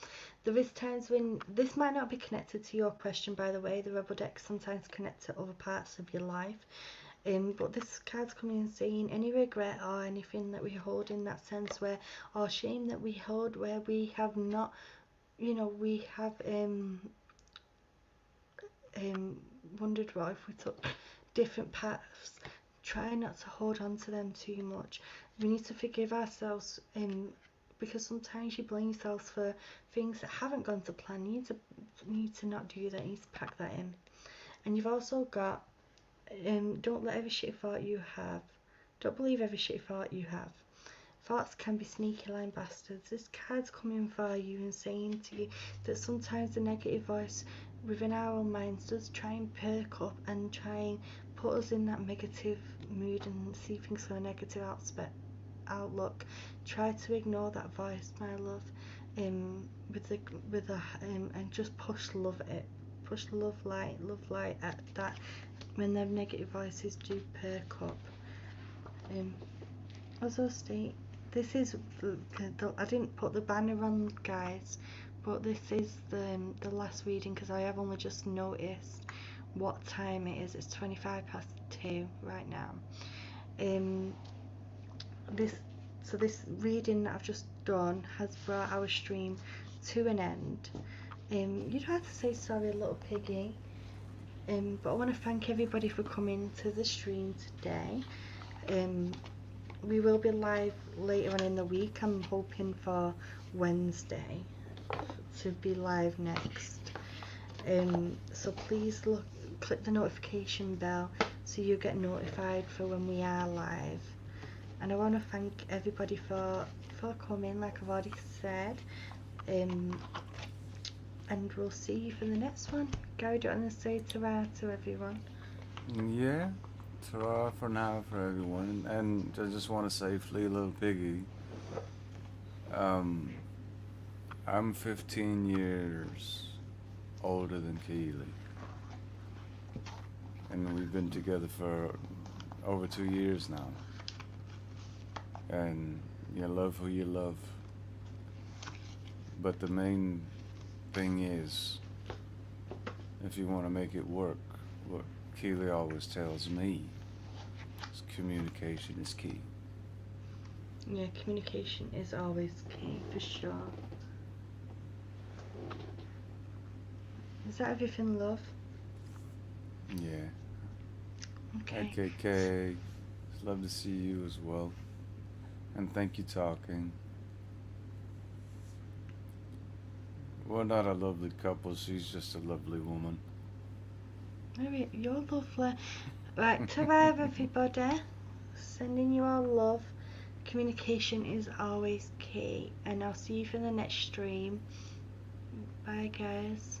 There is times when, this might not be connected to your question, by the way, the Rebel Deck sometimes connect to other parts of your life, but this card's coming in saying any regret or anything that we hold in that sense where, or shame that we hold where we have not, you know, we have wondered what if we took different paths. Try not to hold on to them too much. We need to forgive ourselves because sometimes you blame yourself for things that haven't gone to plan. You need to not do that. You need to pack that in. And you've also got don't let every shitty thought you have. Don't believe every shitty thought you have. Thoughts can be sneaky lying bastards. This card's coming for you and saying to you that sometimes the negative voice within our own minds does try and perk up and try and put us in that negative mood and see things from a negative outlook. Try to ignore that voice, my love, and just push love at it. Push love light at that when the negative voices do perk up. Also state, this is I didn't put the banner on, guys, but this is the last reading because I have only just noticed what time it is. It's 2:25 right now. This reading that I've just done has brought our stream to an end. You don't have to say sorry, little piggy, but I want to thank everybody for coming to the stream today. We will be live later on in the week. I'm hoping for Wednesday to be live next. So please click the notification bell so you get notified for when we are live. and I want to thank everybody for coming, like I've already said. And we'll see you for the next one. Gary, do you want to say ta-ra to everyone? Yeah, ta-ra for now for everyone. And I just want to say, Flea Little Piggy, I'm 15 years older than Keeley. And we've been together for over 2 years now. And you love who you love. But the main thing is, if you want to make it work, what Keeley always tells me is communication is key. Yeah, communication is always key, for sure. Is that everything, love? Yeah. Okay. Hey, KK. It's love to see you as well. And thank you, talking. We're not a lovely couple, she's just a lovely woman. Maybe you're lovely. Right, ta-ra everybody. Sending you all love. Communication is always key. And I'll see you for the next stream. Bye, guys.